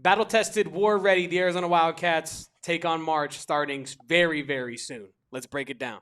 Battle-tested, war-ready, the Arizona Wildcats take on March starting very, very soon. Let's break it down.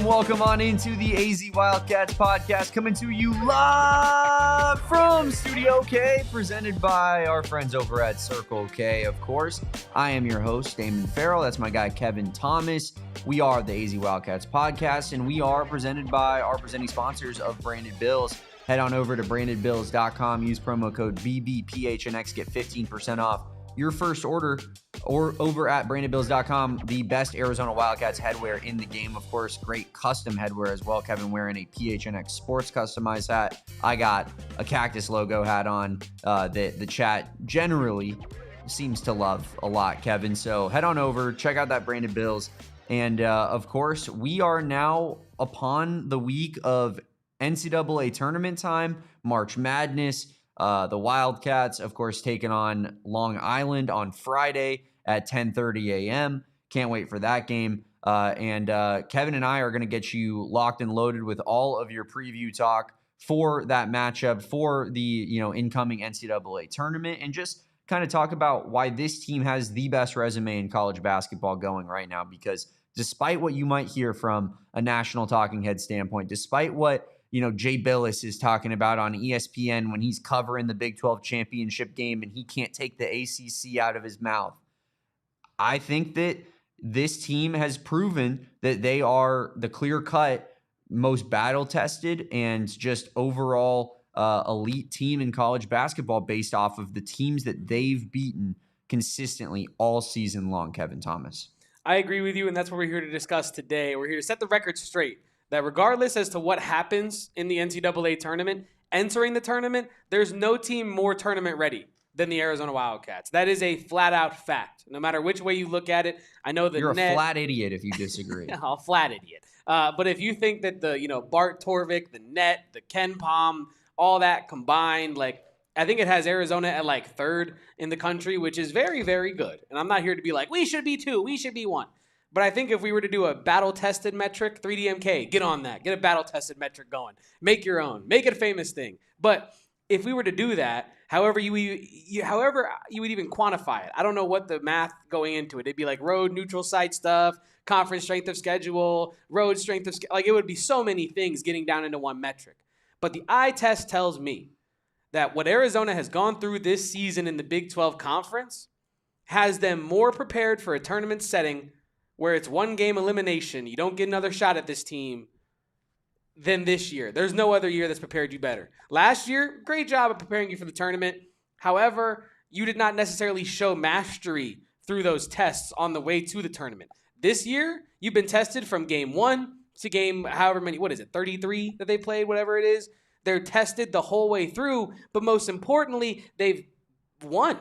Welcome on into the AZ Wildcats podcast, coming to you live from Studio K, presented by our friends over at Circle K, of course. I am your host, Damon Fairall. That's my guy, Kevin Thomas. We are the AZ Wildcats podcast, and we are presented by our presenting sponsors of Branded Bills. Head on over to brandedbills.com, use promo code BBPHNX, get 15% off your first order, or over at brandedbills.com, the best Arizona Wildcats headwear in the game. Of course, great custom headwear as well. Kevin wearing a PHNX Sports customized hat. I got a Cactus logo hat on the chat generally seems to love a lot, Kevin. So head on over, check out that Branded Bills. And of course, we are now upon the week of NCAA tournament time, March Madness. The Wildcats, of course, taking on Long Island on Friday at 10:30 a.m. Can't wait for that game. And Kevin and I are going to get you locked and loaded with all of your preview talk for that matchup, for the incoming NCAA tournament, and just kind of talk about why this team has the best resume in college basketball going right now. Because despite what you might hear from a national talking head standpoint, despite what Jay Billis is talking about on ESPN when he's covering the Big 12 championship game and he can't take the ACC out of his mouth, I think that this team has proven that they are the clear-cut, most battle-tested, and just overall elite team in college basketball based off of the teams that they've beaten consistently all season long, Kevin Thomas. I agree with you, and that's what we're here to discuss today. We're here to set the record straight. That regardless as to what happens in the NCAA tournament, entering the tournament, there's no team more tournament ready than the Arizona Wildcats. That is a flat-out fact. No matter which way you look at it, I know that you're a flat idiot if you disagree. A flat idiot. But if you think that the Bart Torvik, the net, the Ken Palm, all that combined, I think it has Arizona at third in the country, which is very, very good. And I'm not here to be like, we should be 2, we should be 1. But I think if we were to do a battle-tested metric, 3DMK, get on that. Get a battle-tested metric going. Make your own. Make it a famous thing. But if we were to do that, however you would even quantify it, I don't know what the math going into it. It'd be like road, neutral site stuff, conference strength of schedule, road strength of schedule. It would be so many things getting down into one metric. But the eye test tells me that what Arizona has gone through this season in the Big 12 Conference has them more prepared for a tournament setting where it's one-game elimination, you don't get another shot at this team, than this year. There's no other year that's prepared you better. Last year, great job of preparing you for the tournament. However, you did not necessarily show mastery through those tests on the way to the tournament. This year, you've been tested from game 1 to game however many, 33 that they played, whatever it is. They're tested the whole way through, but most importantly, they've won.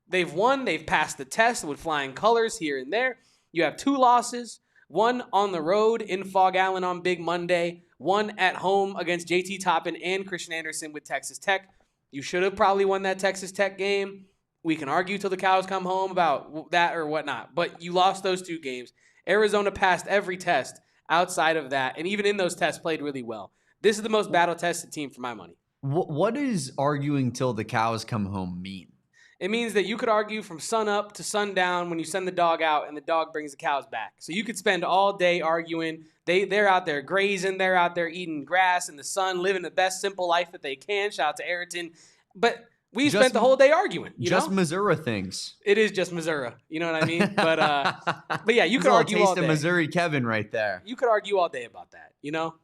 They've passed the test with flying colors here and there. You have 2 losses, one on the road in Fog Allen on Big Monday, one at home against JT Toppin and Christian Anderson with Texas Tech. You should have probably won that Texas Tech game. We can argue till the cows come home about that or whatnot, but you lost those 2 games. Arizona passed every test outside of that, and even in those tests played really well. This is the most battle-tested team for my money. What does arguing till the cows come home mean? It means that you could argue from sun up to sundown when you send the dog out and the dog brings the cows back. So you could spend all day arguing. They're out there grazing. They're out there eating grass in the sun, living the best simple life that they can. Shout out to Ayrton. But we spent the whole day arguing. Just Missouri things. It is just Missouri. You know what I mean? But yeah, you could argue all day. Taste of Missouri Kevin right there. You could argue all day about that, you know?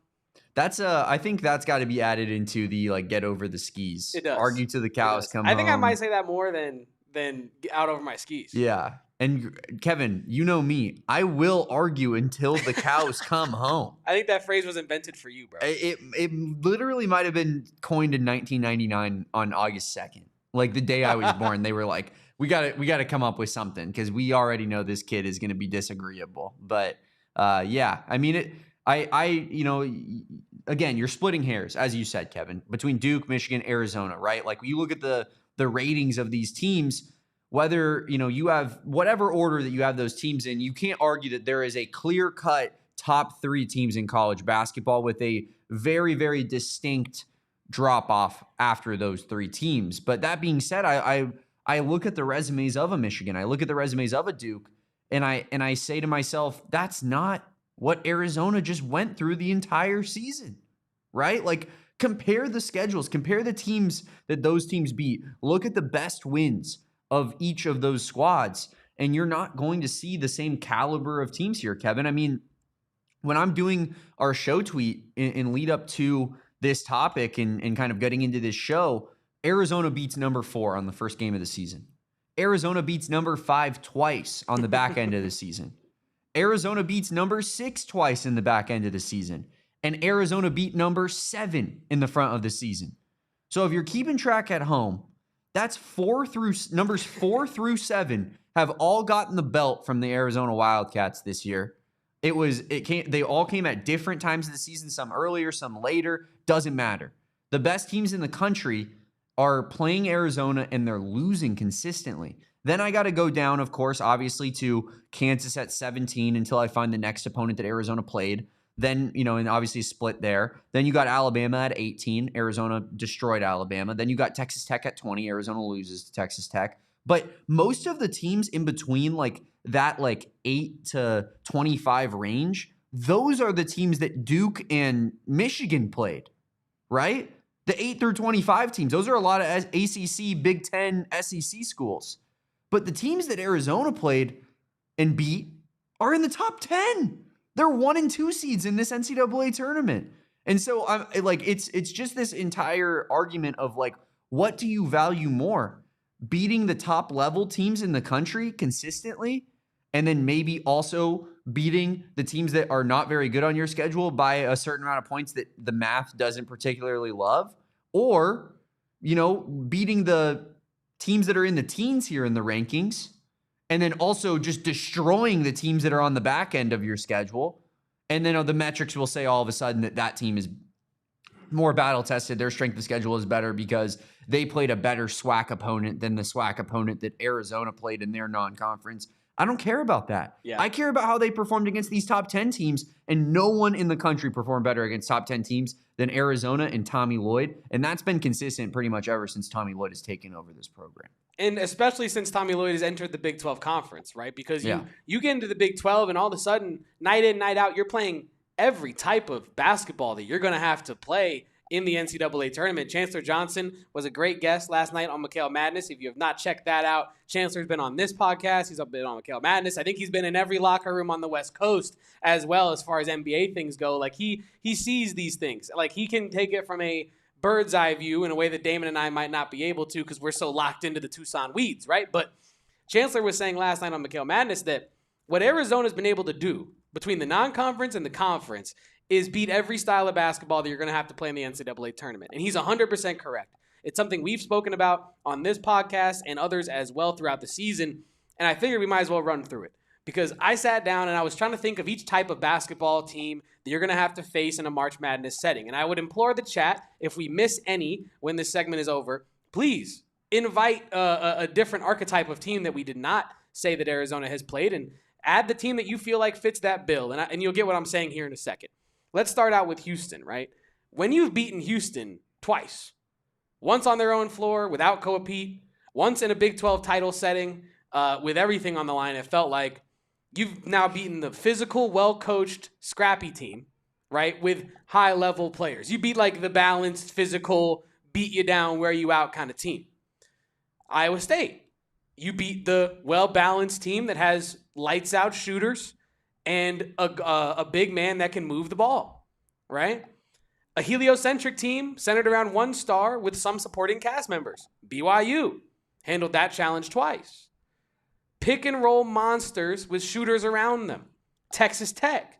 That's I think that's got to be added into the get over the skis. It does. Argue till the cows come home. I think I might say that more than out over my skis. Yeah. And Kevin, you know me. I will argue until the cows come home. I think that phrase was invented for you, bro. It literally might have been coined in 1999 on August 2nd. Like the day I was born, they were like, we got to come up with something because we already know this kid is going to be disagreeable. But yeah, I mean, again, you're splitting hairs, as you said, Kevin, between Duke, Michigan, Arizona, right? Like you look at the ratings of these teams, whether, you have whatever order that you have those teams in, you can't argue that there is a clear-cut top 3 teams in college basketball with a very, very distinct drop-off after those 3 teams. But that being said, I look at the resumes of a Michigan, I look at the resumes of a Duke, and I say to myself, that's not what Arizona just went through the entire season, right? Like, compare the schedules, compare the teams that those teams beat, look at the best wins of each of those squads, and you're not going to see the same caliber of teams here, Kevin. I mean, when I'm doing our show tweet in lead up to this topic and kind of getting into this show, Arizona beats number 4 on the first game of the season. Arizona beats number 5 twice on the back end of the season. Arizona beats number 6 twice in the back end of the season. And Arizona beat number 7 in the front of the season. So if you're keeping track at home, that's numbers 4 through 7 have all gotten the belt from the Arizona Wildcats this year. They all came at different times of the season, some earlier, some later, doesn't matter. The best teams in the country are playing Arizona and they're losing consistently. Then I got to go down, of course, obviously to Kansas at 17 until I find the next opponent that Arizona played. Then, and obviously split there. Then you got Alabama at 18. Arizona destroyed Alabama. Then you got Texas Tech at 20. Arizona loses to Texas Tech. But most of the teams in between that 8 to 25 range, those are the teams that Duke and Michigan played, right? The 8 through 25 teams, those are a lot of ACC, Big Ten, SEC schools. But the teams that Arizona played and beat are in the top 10. They're 1 and 2 seeds in this NCAA tournament. And so it's just this entire argument of what do you value more? Beating the top level teams in the country consistently, and then maybe also beating the teams that are not very good on your schedule by a certain amount of points that the math doesn't particularly love, or, beating the teams that are in the teens here in the rankings, and then also just destroying the teams that are on the back end of your schedule. And then the metrics will say all of a sudden that team is more battle tested. Their strength of schedule is better because they played a better SWAC opponent than the SWAC opponent that Arizona played in their non-conference. I don't care about that. Yeah. I care about how they performed against these top 10 teams, and no one in the country performed better against top 10 teams than Arizona and Tommy Lloyd. And that's been consistent pretty much ever since Tommy Lloyd has taken over this program. And especially since Tommy Lloyd has entered the Big 12 conference, right? Because you get into the Big 12 and all of a sudden, night in, night out, you're playing every type of basketball that you're going to have to play in the NCAA tournament. Chancellor Johnson was a great guest last night on McHale Madness. If you have not checked that out, Chancellor's been on this podcast. He's been on McHale Madness. I think he's been in every locker room on the West Coast as well as far as NBA things go. He sees these things. He can take it from a bird's eye view in a way that Damon and I might not be able to because we're so locked into the Tucson weeds, right? But Chancellor was saying last night on McHale Madness that what Arizona's been able to do between the non-conference and the conference is beat every style of basketball that you're going to have to play in the NCAA tournament. And he's 100% correct. It's something we've spoken about on this podcast and others as well throughout the season. And I figured we might as well run through it because I sat down and I was trying to think of each type of basketball team that you're going to have to face in a March Madness setting. And I would implore the chat, if we miss any when this segment is over, please invite a different archetype of team that we did not say that Arizona has played and add the team that you feel like fits that bill. And you'll get what I'm saying here in a second. Let's start out with Houston, right? When you've beaten Houston twice, once on their own floor without Koa Peat, once in a Big 12 title setting with everything on the line, it felt like you've now beaten the physical, well-coached, scrappy team, right, with high-level players. You beat the balanced, physical, beat you down, wear you out kind of team. Iowa State, you beat the well-balanced team that has lights-out shooters and a big man that can move the ball, right? A heliocentric team centered around one star with some supporting cast members. BYU handled that challenge twice. pick and roll monsters with shooters around them. Texas Tech.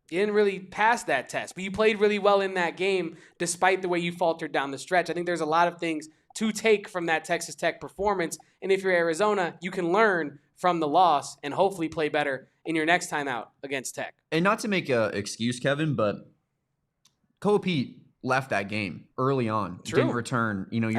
You didn't really pass that test, but you played really well in that game despite the way you faltered down the stretch. I think there's a lot of things to take from that Texas Tech performance. And if you're Arizona, you can learn from the loss and hopefully play better in your next time out against Tech. And not to make an excuse, Kevin, but Koa Peat left that game early on. True. Didn't return. You're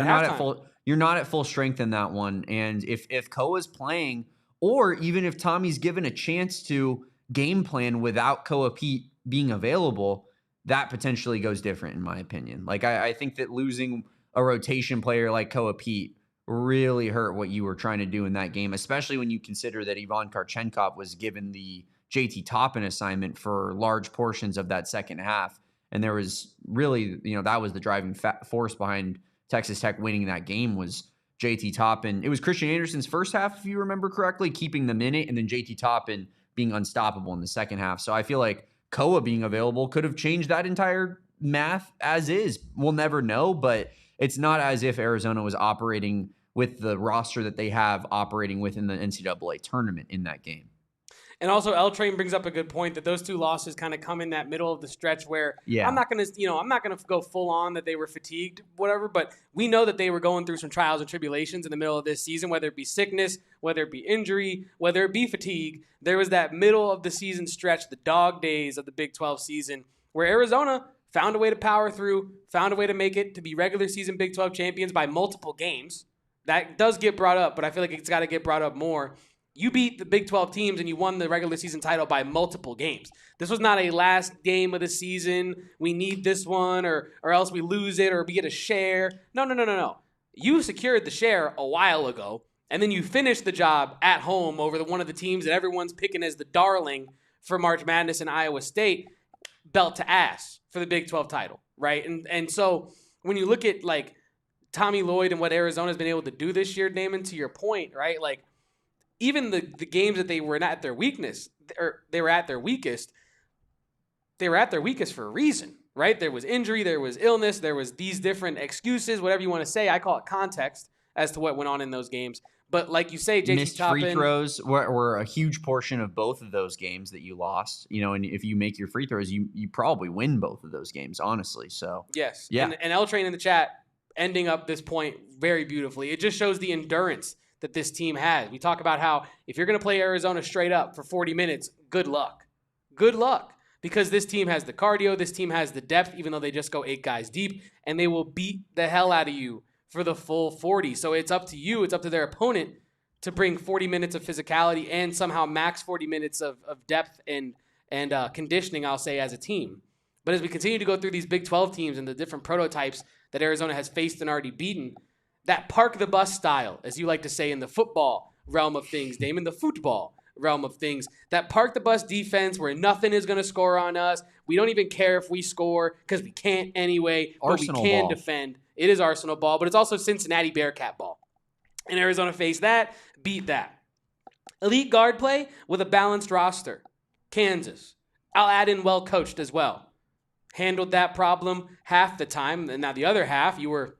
not at full strength in that one. And if Koa's playing, or even if Tommy's given a chance to game plan without Koa Peat being available, that potentially goes different in my opinion. Like I think that losing a rotation player like Koa Peat really hurt what you were trying to do in that game, especially when you consider that Ivan Kharchenkov was given the JT Toppin assignment for large portions of that second half. And there was really, that was the driving force behind Texas Tech winning that game was JT Toppin. It was Christian Anderson's first half, if you remember correctly, keeping the minute, and then JT Toppin being unstoppable in the second half. So I feel like Koa being available could have changed that entire math as is. We'll never know, but it's not as if Arizona was operating with the roster that they have operating within the NCAA tournament in that game. And also, L Train brings up a good point that those two losses kind of come in that middle of the stretch where I'm not going to go full on that they were fatigued, whatever, but we know that they were going through some trials and tribulations in the middle of this season, whether it be sickness, whether it be injury, whether it be fatigue. There was that middle of the season stretch, the dog days of the Big 12 season, where Arizona found a way to power through, found a way to make it to be regular season Big 12 champions by multiple games. That does get brought up, but I feel like it's got to get brought up more. You beat the Big 12 teams and you won the regular season title by multiple games. This was not a last game of the season. We need this one or else we lose it or we get a share. No. You secured the share a while ago, and then you finished the job at home over one of the teams that everyone's picking as the darling for March Madness in Iowa State, belt to ass for the Big 12 title, right? And so when you look at like Tommy Lloyd and what Arizona's been able to do this year, Damon, to your point, right? Like, even the games that they were not at their weakness, or they were at their weakest for a reason, right? There was injury, there was illness, there was these different excuses, whatever you want to say. I call it context as to what went on in those games. But like you say, JT missed Toppin, free throws were a huge portion of both of those games that you lost. And if you make your free throws, you probably win both of those games, honestly. So yes, yeah. And L Train in the chat ending up this point very beautifully. It just shows the endurance that this team has. We talk about how if you're going to play Arizona straight up for 40 minutes, good luck. Good luck. Because this team has the cardio, this team has the depth, even though they just go 8 guys deep, and they will beat the hell out of you for the full 40. So it's up to you, it's up to their opponent to bring 40 minutes of physicality and somehow max 40 minutes of depth and conditioning, I'll say, as a team. But as we continue to go through these Big 12 teams and the different prototypes that Arizona has faced and already beaten, that park the bus style, as you like to say in the football realm of things, Damon, the football realm of things, that park the bus defense where nothing is going to score on us. We don't even care if we score because we can't anyway, Arsenal but we can ball. defend. It is Arsenal ball, but it's also Cincinnati Bearcat ball. And Arizona faced that, beat that. Elite guard play with a balanced roster. Kansas. I'll add in well coached as well. Handled that problem half the time, and now the other half, you were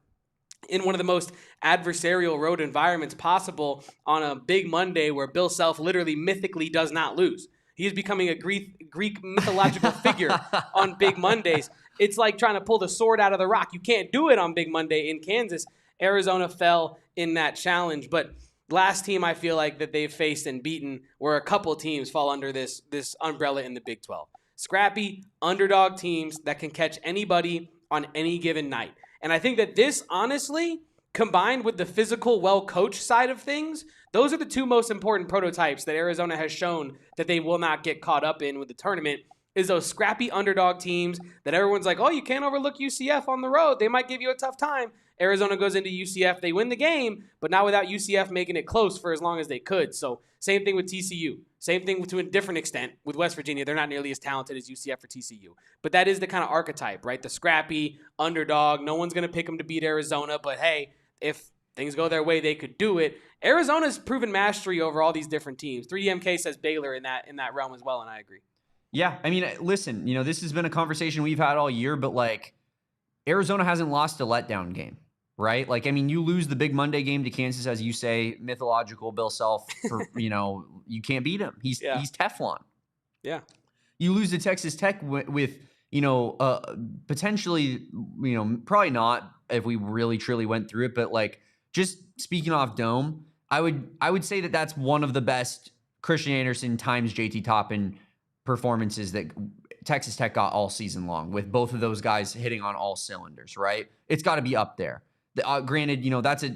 in one of the most adversarial road environments possible on a big Monday where Bill Self literally mythically does not lose. He is becoming a Greek mythological figure on big Mondays. It's like trying to pull the sword out of the rock. You can't do it on big Monday in Kansas. Arizona fell in that challenge. But last team I feel like that they've faced and beaten where a couple teams fall under this umbrella in the Big 12. Scrappy, underdog teams that can catch anybody on any given night. And I think that this, honestly, combined with the physical, well-coached side of things, those are the two most important prototypes that Arizona has shown that they will not get caught up in with the tournament, is those scrappy underdog teams that everyone's like, oh, you can't overlook UCF on the road. They might give you a tough time. Arizona goes into UCF. They win the game, but not without UCF making it close for as long as they could. So same thing with TCU. Same thing to a different extent with West Virginia. They're not nearly as talented as UCF or TCU. But that is the kind of archetype, right? The scrappy underdog. No one's going to pick them to beat Arizona, but hey, if things go their way, they could do it. Arizona's proven mastery over all these different teams. 3MK says Baylor in that realm as well, and I agree. Yeah, I mean, listen, this has been a conversation we've had all year, but Arizona hasn't lost a letdown game, right? Like, I mean, you lose the big Monday game to Kansas, as you say, mythological Bill Self, for, you can't beat him. He's Teflon. Yeah. You lose to Texas Tech with potentially, probably not if we really truly went through it, but like, just speaking off dome, I would say that that's one of the best Christian Anderson times JT Toppin performances that Texas Tech got all season long, with both of those guys hitting on all cylinders, right? It's got to be up there. Granted,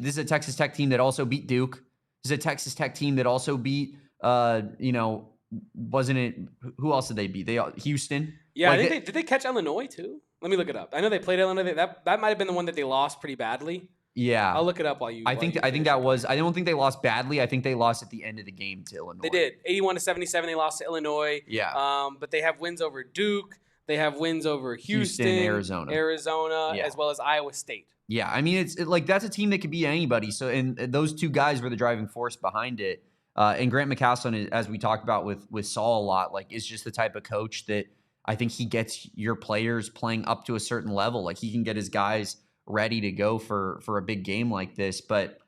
this is a Texas Tech team that also beat Duke. This is a Texas Tech team that also beat, wasn't it? Who else did they beat? Houston. Yeah, I think did they catch Illinois too? Let me look it up. I know they played Illinois. That might have been the one that they lost pretty badly. Yeah, I'll look it up while you. I think that was. I don't think they lost badly. I think they lost at the end of the game to Illinois. They did 81-77. They lost to Illinois. Yeah. But they have wins over Duke. They have wins over Houston, Arizona, as well as Iowa State. Yeah, I mean, it's like that's a team that could beat anybody. So, and those two guys were the driving force behind it. And Grant McCasland, as we talked about with Saul a lot, like, is just the type of coach that I think he gets your players playing up to a certain level. Like, he can get his guys ready to go for a big game like this. But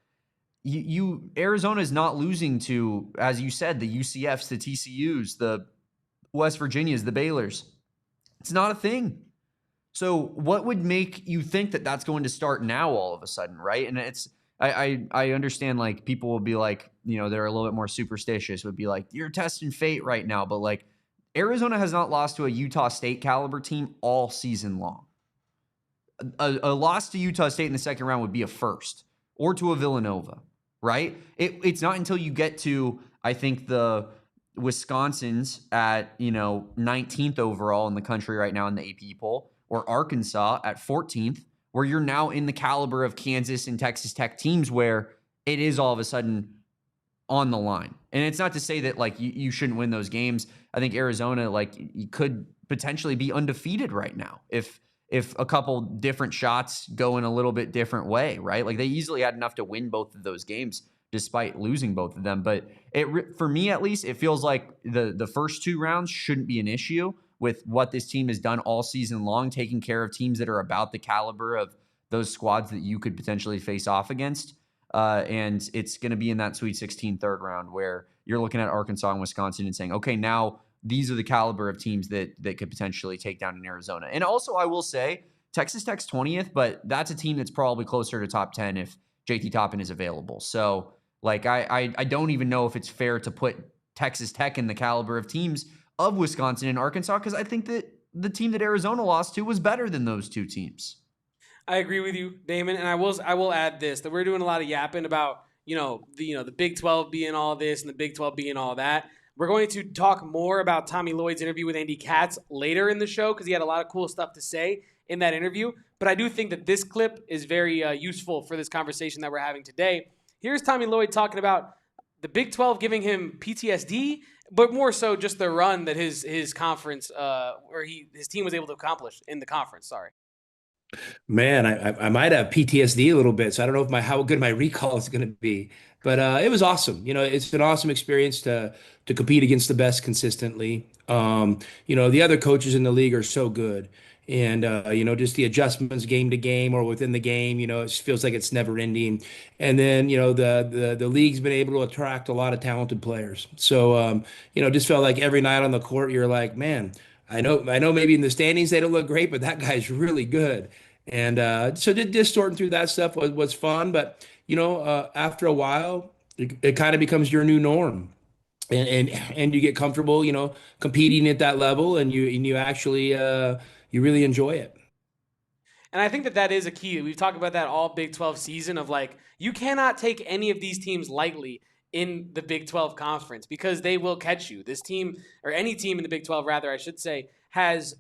Arizona is not losing to, as you said, the UCFs, the TCUs, the West Virginias, the Baylors. It's not a thing. So what would make you think that that's going to start now all of a sudden, right? And I understand, like, people will be like, they're a little bit more superstitious, would be like, you're testing fate right now. But like, Arizona has not lost to a Utah State caliber team all season long. A loss to Utah State in the second round would be a first, or to a Villanova, right? It's not until you get to, I think, the Wisconsin's at, 19th overall in the country right now in the AP poll, or Arkansas at 14th, where you're now in the caliber of Kansas and Texas Tech teams where it is all of a sudden on the line. And it's not to say that, like, you shouldn't win those games. I think Arizona, like, you could potentially be undefeated right now if a couple different shots go in a little bit different way, right? Like, they easily had enough to win both of those games despite losing both of them. But for me, at least, it feels like the first two rounds shouldn't be an issue with what this team has done all season long, taking care of teams that are about the caliber of those squads that you could potentially face off against. And it's going to be in that Sweet 16 third round where you're looking at Arkansas and Wisconsin and saying, okay, now these are the caliber of teams that could potentially take down in Arizona. And also, I will say, Texas Tech's 20th, but that's a team that's probably closer to top 10 if JT Toppin is available. So, like, I don't even know if it's fair to put Texas Tech in the caliber of teams of Wisconsin and Arkansas, because I think that the team that Arizona lost to was better than those two teams. I agree with you, Damon, and I will add this, that we're doing a lot of yapping about the Big 12 being all this and the Big 12 being all that. We're going to talk more about Tommy Lloyd's interview with Andy Katz later in the show, because he had a lot of cool stuff to say in that interview. But I do think that this clip is very useful for this conversation that we're having today. Here's Tommy Lloyd talking about the Big 12 giving him PTSD, but more so just the run that his conference, or his team was able to accomplish in the conference. Sorry. Man, I might have PTSD a little bit, so I don't know how good my recall is going to be. But it was awesome. It's an awesome experience to compete against the best consistently. The other coaches in the league are so good. And, just the adjustments game to game or within the game, it just feels like it's never ending. And then, the league's been able to attract a lot of talented players. So, just felt like every night on the court, you're like, man, I know maybe in the standings they don't look great, but that guy's really good. And so just sorting through that stuff was fun. But, after a while, it kind of becomes your new norm. And you get comfortable, competing at that level, and you actually you really enjoy it. And I think that is a key. We've talked about that all Big 12 season of, like, you cannot take any of these teams lightly in the Big 12 conference, because they will catch you. This team, or any team in the Big 12, rather, I should say, has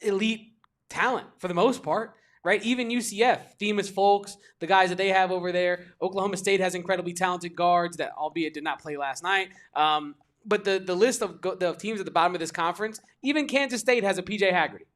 elite talent for the most part, right? Even UCF, Themis Folks, the guys that they have over there. Oklahoma State has incredibly talented guards that, albeit, did not play last night. But the list of the teams at the bottom of this conference, even Kansas State has a PJ Haggerty.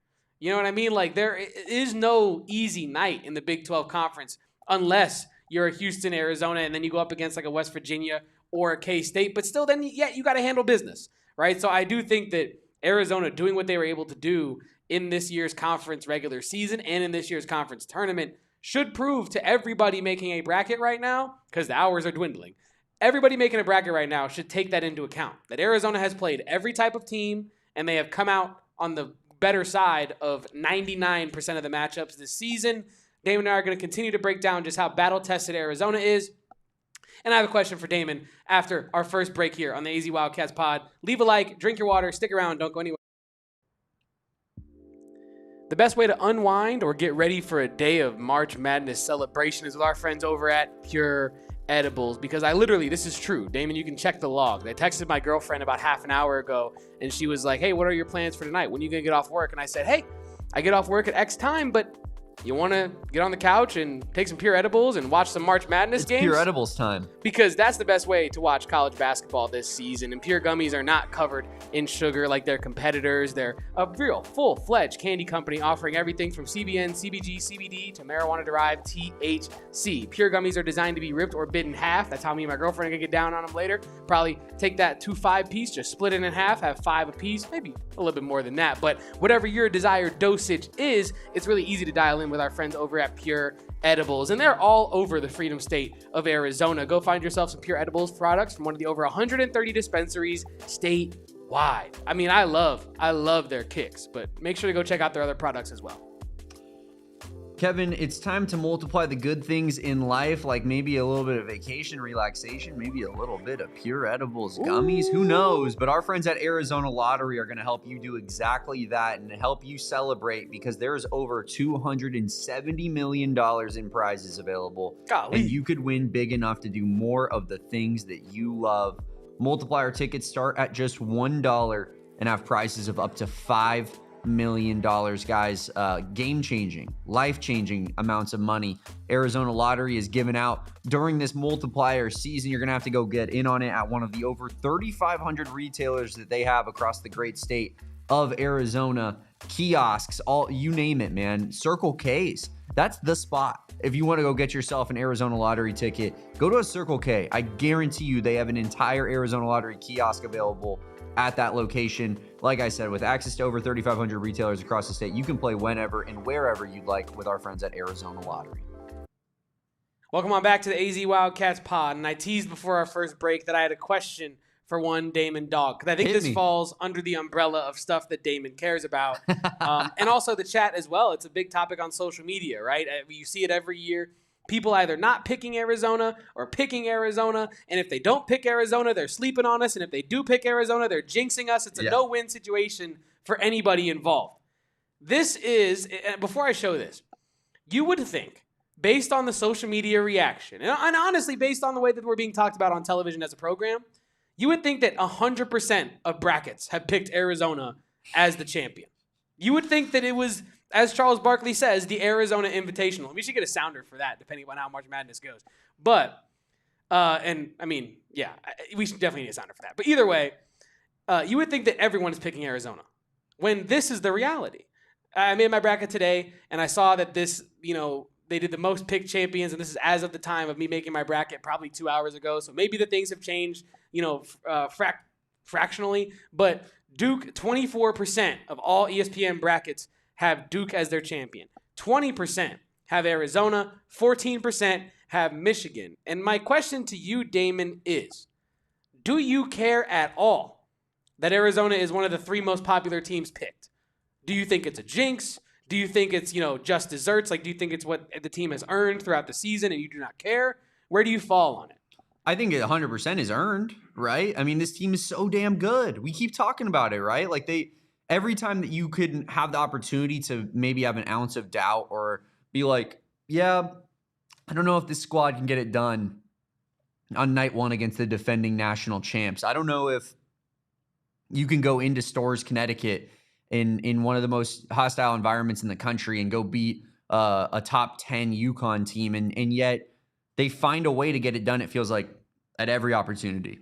You know what I mean? Like, there is no easy night in the Big 12 conference unless you're a Houston, Arizona, and then you go up against like a West Virginia or a K-State. But still, then, you got to handle business, right? So I do think that Arizona doing what they were able to do in this year's conference regular season and in this year's conference tournament should prove to everybody making a bracket right now, because the hours are dwindling, everybody making a bracket right now should take that into account, that Arizona has played every type of team, and they have come out on the better side of 99% of the matchups this season. Damon and I are going to continue to break down just how battle-tested Arizona is. And I have a question for Damon after our first break here on the AZ Wildcats pod. Leave a like, drink your water, stick around, don't go anywhere. The best way to unwind or get ready for a day of March Madness celebration is with our friends over at Pure Edibles, because this is true. Damon, you can check the log. I texted my girlfriend about half an hour ago, and she was like, hey, what are your plans for tonight? When are you going to get off work? And I said, hey, I get off work at X time, but you want to get on the couch and take some Pure Edibles and watch some March Madness games? Pure Edibles time. Because that's the best way to watch college basketball this season. And Pure Gummies are not covered in sugar like their competitors. They're a real full-fledged candy company offering everything from CBN, CBG, CBD to marijuana-derived THC. Pure Gummies are designed to be ripped or bit in half. That's how me and my girlfriend are going to get down on them later. Probably take that 2-5 piece, just split it in half, have 5 a piece, maybe a little bit more than that. But whatever your desired dosage is, it's really easy to dial in with our friends over at Pure Edibles, and they're all over the Freedom State of Arizona. Go find yourself some Pure Edibles products from one of the over 130 dispensaries statewide. I mean, I love their kicks, but make sure to go check out their other products as well. Kevin, it's time to multiply the good things in life, like maybe a little bit of vacation, relaxation, maybe a little bit of Pure Edibles gummies. Who knows? But our friends at Arizona Lottery are going to help you do exactly that and help you celebrate, because there's over $270 million in prizes available. Golly. And you could win big enough to do more of the things that you love. Multiplier tickets start at just $1 and have prizes of up to $5 million, guys. Game-changing, life-changing amounts of money Arizona Lottery is giving out during this multiplier season. You're gonna have to go get in on it at one of the over 3,500 retailers that they have across the great state of Arizona. Kiosks, all, you name it, man. Circle K's, that's the spot. If you want to go get yourself an Arizona Lottery ticket, go to a Circle K. I guarantee you they have an entire Arizona Lottery kiosk available at that location. Like I said, with access to over 3,500 retailers across the state, you can play whenever and wherever you'd like with our friends at Arizona Lottery. Welcome on back to the AZ Wildcats pod. And I teased before our first break that I had a question for one Damon Dog, because I think this falls under the umbrella of stuff that Damon cares about. And also the chat as well. It's a big topic on social media, right? You see it every year. People either not picking Arizona or picking Arizona. And if they don't pick Arizona, they're sleeping on us. And if they do pick Arizona, they're jinxing us. It's a no-win situation for anybody involved. This is, before I show this, you would think, based on the social media reaction, and honestly, based on the way that we're being talked about on television as a program, you would think that 100% of brackets have picked Arizona as the champion. You would think that it was, as Charles Barkley says, the Arizona Invitational. We should get a sounder for that, depending on how March Madness goes. But, and I mean, yeah, we should definitely need a sounder for that. But either way, you would think that everyone is picking Arizona, when this is the reality. I made my bracket today, and I saw that this, they did the most picked champions, and this is as of the time of me making my bracket probably 2 hours ago. So maybe the things have changed, fractionally. But Duke, 24% of all ESPN brackets have Duke as their champion. 20% have Arizona. 14% have Michigan. And my question to you, Damon, is, do you care at all that Arizona is one of the 3 most popular teams picked? Do you think it's a jinx? Do you think it's, just desserts? Like, do you think it's what the team has earned throughout the season and you do not care? Where do you fall on it? I think it 100% is earned, right? I mean, this team is so damn good. We keep talking about it, right? Like, every time that you could have the opportunity to maybe have an ounce of doubt or be like, yeah, I don't know if this squad can get it done on night 1 against the defending national champs. I don't know if you can go into Storrs, Connecticut in one of the most hostile environments in the country and go beat a top 10 UConn team. And yet they find a way to get it done, it feels like, at every opportunity.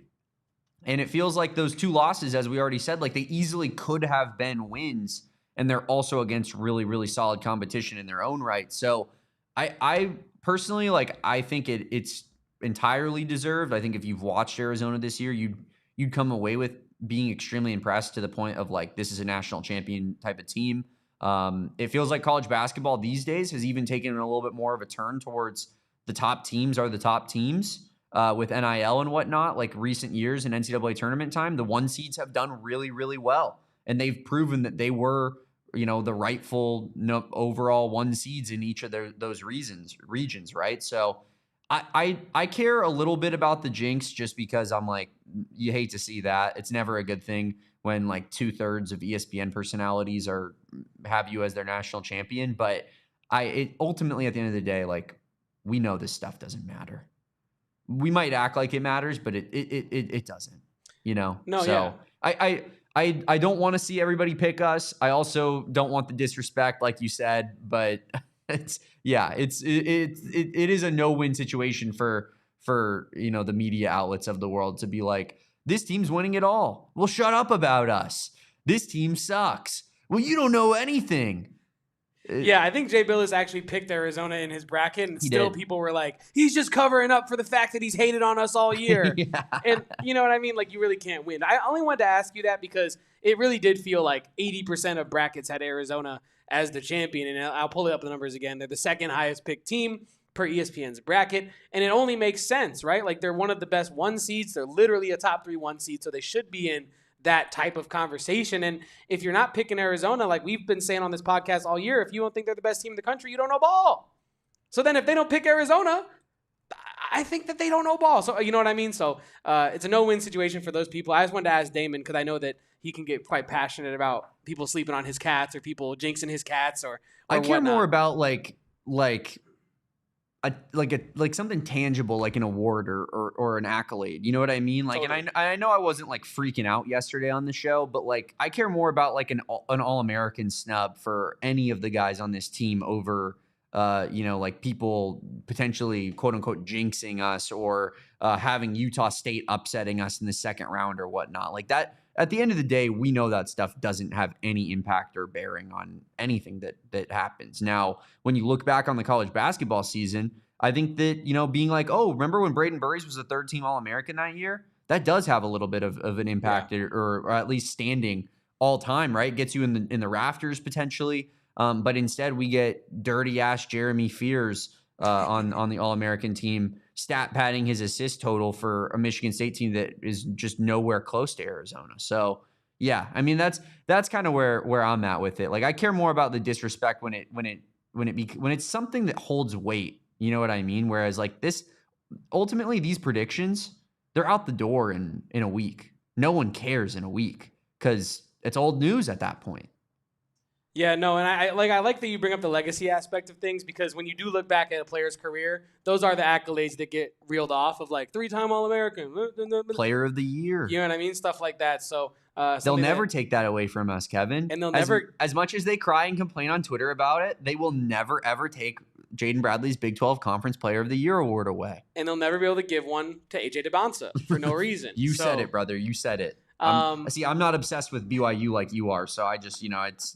And it feels like those 2 losses, as we already said, like they easily could have been wins, and they're also against really, really solid competition in their own right. So I personally, I think it's entirely deserved. I think if you've watched Arizona this year, you'd come away with being extremely impressed to the point of, like, this is a national champion type of team. It feels like college basketball these days has even taken a little bit more of a turn towards the top teams are the top teams with NIL and whatnot. Like recent years in NCAA tournament time, the 1 seeds have done really, really well. And they've proven that they were, the rightful overall 1 seeds in each of those regions, right? So I care a little bit about the jinx just because I'm like, you hate to see that. It's never a good thing when like 2/3 of ESPN personalities have you as their national champion. But ultimately at the end of the day, like, we know this stuff doesn't matter. We might act like it matters, but it doesn't, No, so yeah. I don't want to see everybody pick us. I also don't want the disrespect, like you said, but it is a no-win situation for the media outlets of the world to be like, this team's winning it all. Well, shut up about us. This team sucks. Well, you don't know anything. Yeah, I think Jay Billis actually picked Arizona in his bracket, and still people were like, he's just covering up for the fact that he's hated on us all year. Yeah. And you know what I mean? Like, you really can't win. I only wanted to ask you that because it really did feel like 80% of brackets had Arizona as the champion, and I'll pull up the numbers again. They're the second highest picked team per ESPN's bracket, and it only makes sense, right? Like, they're one of the best 1 seeds. They're literally a top 3 1 seed, so they should be in that type of conversation. And if you're not picking Arizona, like we've been saying on this podcast all year, if you don't think they're the best team in the country, you don't know ball. So then if they don't pick Arizona, I think that they don't know ball. So you know what I mean? So it's a no-win situation for those people. I just wanted to ask Damon because I know that he can get quite passionate about people sleeping on his cats or people jinxing his cats or I care whatnot. more about like something tangible, like an award or an accolade. You know what I mean? Like, totally. And I know I wasn't like freaking out yesterday on the show, but like I care more about like an All-American snub for any of the guys on this team over, like people potentially quote unquote jinxing us or having Utah State upsetting us in the second round or whatnot. Like that. At the end of the day, we know that stuff doesn't have any impact or bearing on anything that happens. Now, when you look back on the college basketball season, I think that, being like, oh, remember when Bradyen Burries was the 3rd-team All-American that year? That does have a little bit of an impact, yeah. or at least standing all time, right? Gets you in the rafters potentially. But instead, we get dirty-ass Jeremy Fears on the All-American team, stat padding his assist total for a Michigan State team that is just nowhere close to Arizona. So yeah, I mean that's kind of where I'm at with it. Like I care more about the disrespect when it's something that holds weight. You know what I mean? Whereas like this, ultimately these predictions, they're out the door in a week. No one cares in a week because it's old news at that point. Yeah, no, and I like that you bring up the legacy aspect of things because when you do look back at a player's career, those are the accolades that get reeled off of like 3-time All-American, Player of the Year. You know what I mean? Stuff like that. So they'll never take that away from us, Kevin. And they'll never, as much as they cry and complain on Twitter about it, they will never ever take Jaden Bradley's Big 12 Conference Player of the Year award away. And they'll never be able to give one to AJ DeBonsa for no reason. You said it, brother. You said it. See, I'm not obsessed with BYU like you are, so I just,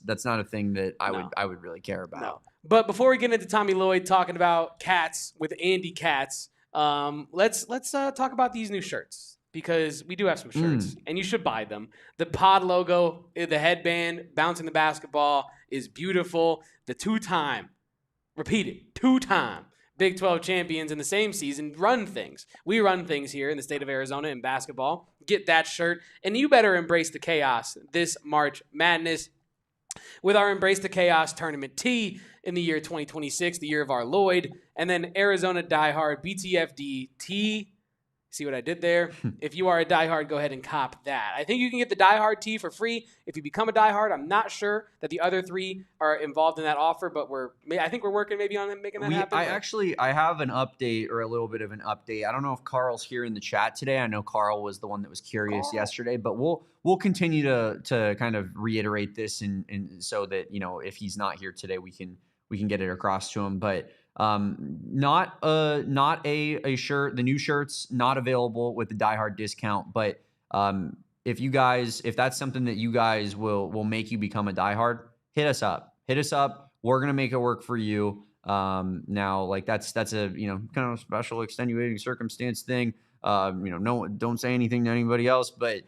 that's not a thing that I would really care about. No. But before we get into Tommy Lloyd talking about cats with Andy Katz, let's talk about these new shirts because we do have some shirts and you should buy them. The pod logo, the headband, bouncing the basketball is beautiful. The two-time Big 12 champions in the same season run things. We run things here in the state of Arizona in basketball. Get that shirt. And you better embrace the chaos this March Madness with our Embrace the Chaos tournament tee in the year 2026, the year of our Lloyd. And then Arizona Diehard BTFD tee. See what I did there? If you are a diehard, go ahead and cop that. I think you can get the diehard tee for free if you become a diehard. I'm not sure that the other 3 are involved in that offer, but I think we're working maybe on making that happen. I have an update or a little bit of an update. I don't know if Carl's here in the chat today. I know Carl was the one that was curious yesterday, but we'll continue to kind of reiterate this and so that if he's not here today, we can get it across to him. But not a shirt. The new shirt's not available with the diehard discount. But if that's something that you guys will make you become a diehard, hit us up. We're gonna make it work for you. Now, like that's a kind of a special extenuating circumstance thing. No, don't say anything to anybody else. But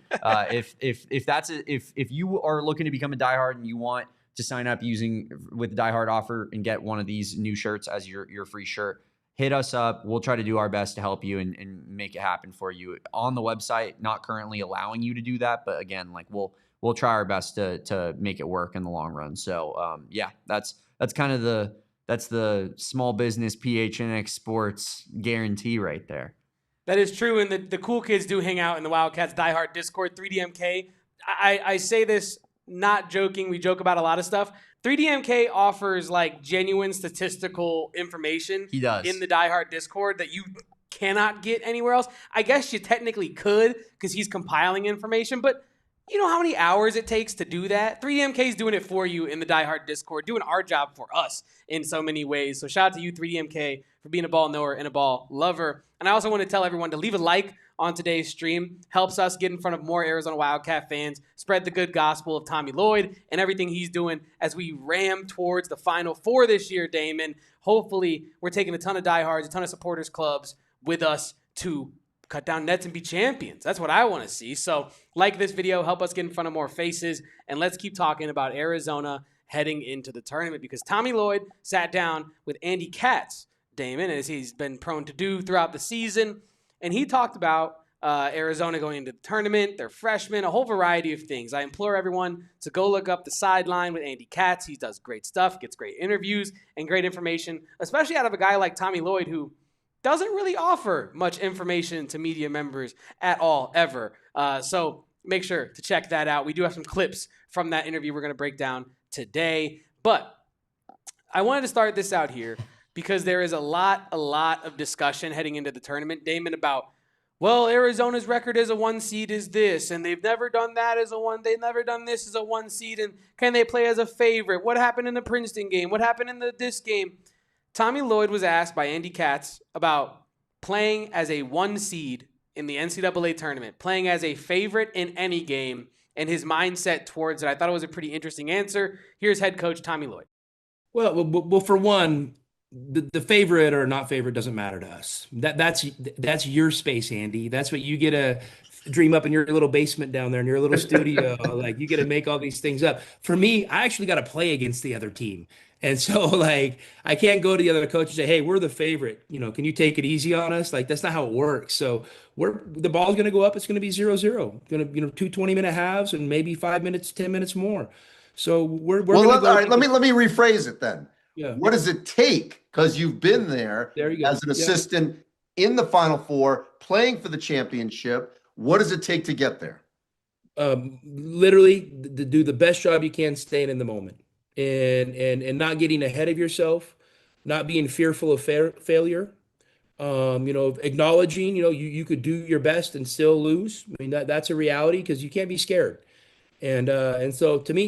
if you are looking to become a diehard and you want to sign up with the Die Hard offer and get one of these new shirts as your free shirt, hit us up. We'll try to do our best to help you and make it happen for you. On the website, not currently allowing you to do that, but again, like we'll try our best to make it work in the long run. So yeah, that's kind of the small business PHNX sports guarantee right there. That is true, and the cool kids do hang out in the Wildcats Die Hard Discord. 3DMK, I say this not joking. We joke about a lot of stuff. 3DMK offers like genuine statistical information. He does. In the Die Hard Discord that you cannot get anywhere else. I guess you technically could because he's compiling information, but you know how many hours it takes to do that? 3DMK is doing it for you in the Die Hard Discord, doing our job for us in so many ways. So shout out to you, 3DMK, for being a ball knower and a ball lover. And I also want to tell everyone to leave a like on today's stream. Helps us get in front of more Arizona Wildcat fans, spread the good gospel of Tommy Lloyd and everything he's doing as we ram towards the Final Four this year, Damon. Hopefully, we're taking a ton of diehards, a ton of supporters clubs with us to cut down nets and be champions. That's what I want to see. So like this video, help us get in front of more faces, and let's keep talking about Arizona heading into the tournament because Tommy Lloyd sat down with Andy Katz, Damon, as he's been prone to do throughout the season, and he talked about Arizona going into the tournament, their freshmen, a whole variety of things. I implore everyone to go look up The Sideline with Andy Katz. He does great stuff, gets great interviews and great information, especially out of a guy like Tommy Lloyd who doesn't really offer much information to media members at all, ever. So make sure to check that out. We do have some clips from that interview we're going to break down today. But I wanted to start this out here because there is a lot of discussion heading into the tournament, Damon, about, well, Arizona's record as a 1 seed is this, and they've never done that as a 1. They've never done this as a 1 seed, and can they play as a favorite? What happened in the Princeton game? What happened in this game? Tommy Lloyd was asked by Andy Katz about playing as a 1 seed in the NCAA tournament, playing as a favorite in any game, and his mindset towards it. I thought it was a pretty interesting answer. Here's head coach Tommy Lloyd. Well, for one, the favorite or not favorite doesn't matter to us. That's your space, Andy. That's what you get to dream up in your little basement down there in your little studio. Like, you get to make all these things up. For me, I actually got to play against the other team. And so, like, I can't go to the other coach and say, hey, we're the favorite. You know, can you take it easy on us? Like, that's not how it works. So the ball's going to go up. It's going to be 0-0. Going to, 2 20-minute halves and maybe 5 minutes, 10 minutes more. So we're going to go. All right, let me rephrase it then. Yeah. What does it take? Because you've been there you go. as an assistant in the Final Four, playing for the championship. What does it take to get there? Literally, to do the best job you can, staying in the moment. And not getting ahead of yourself, not being fearful of failure, acknowledging, you could do your best and still lose. I mean, that's a reality because you can't be scared. And so to me,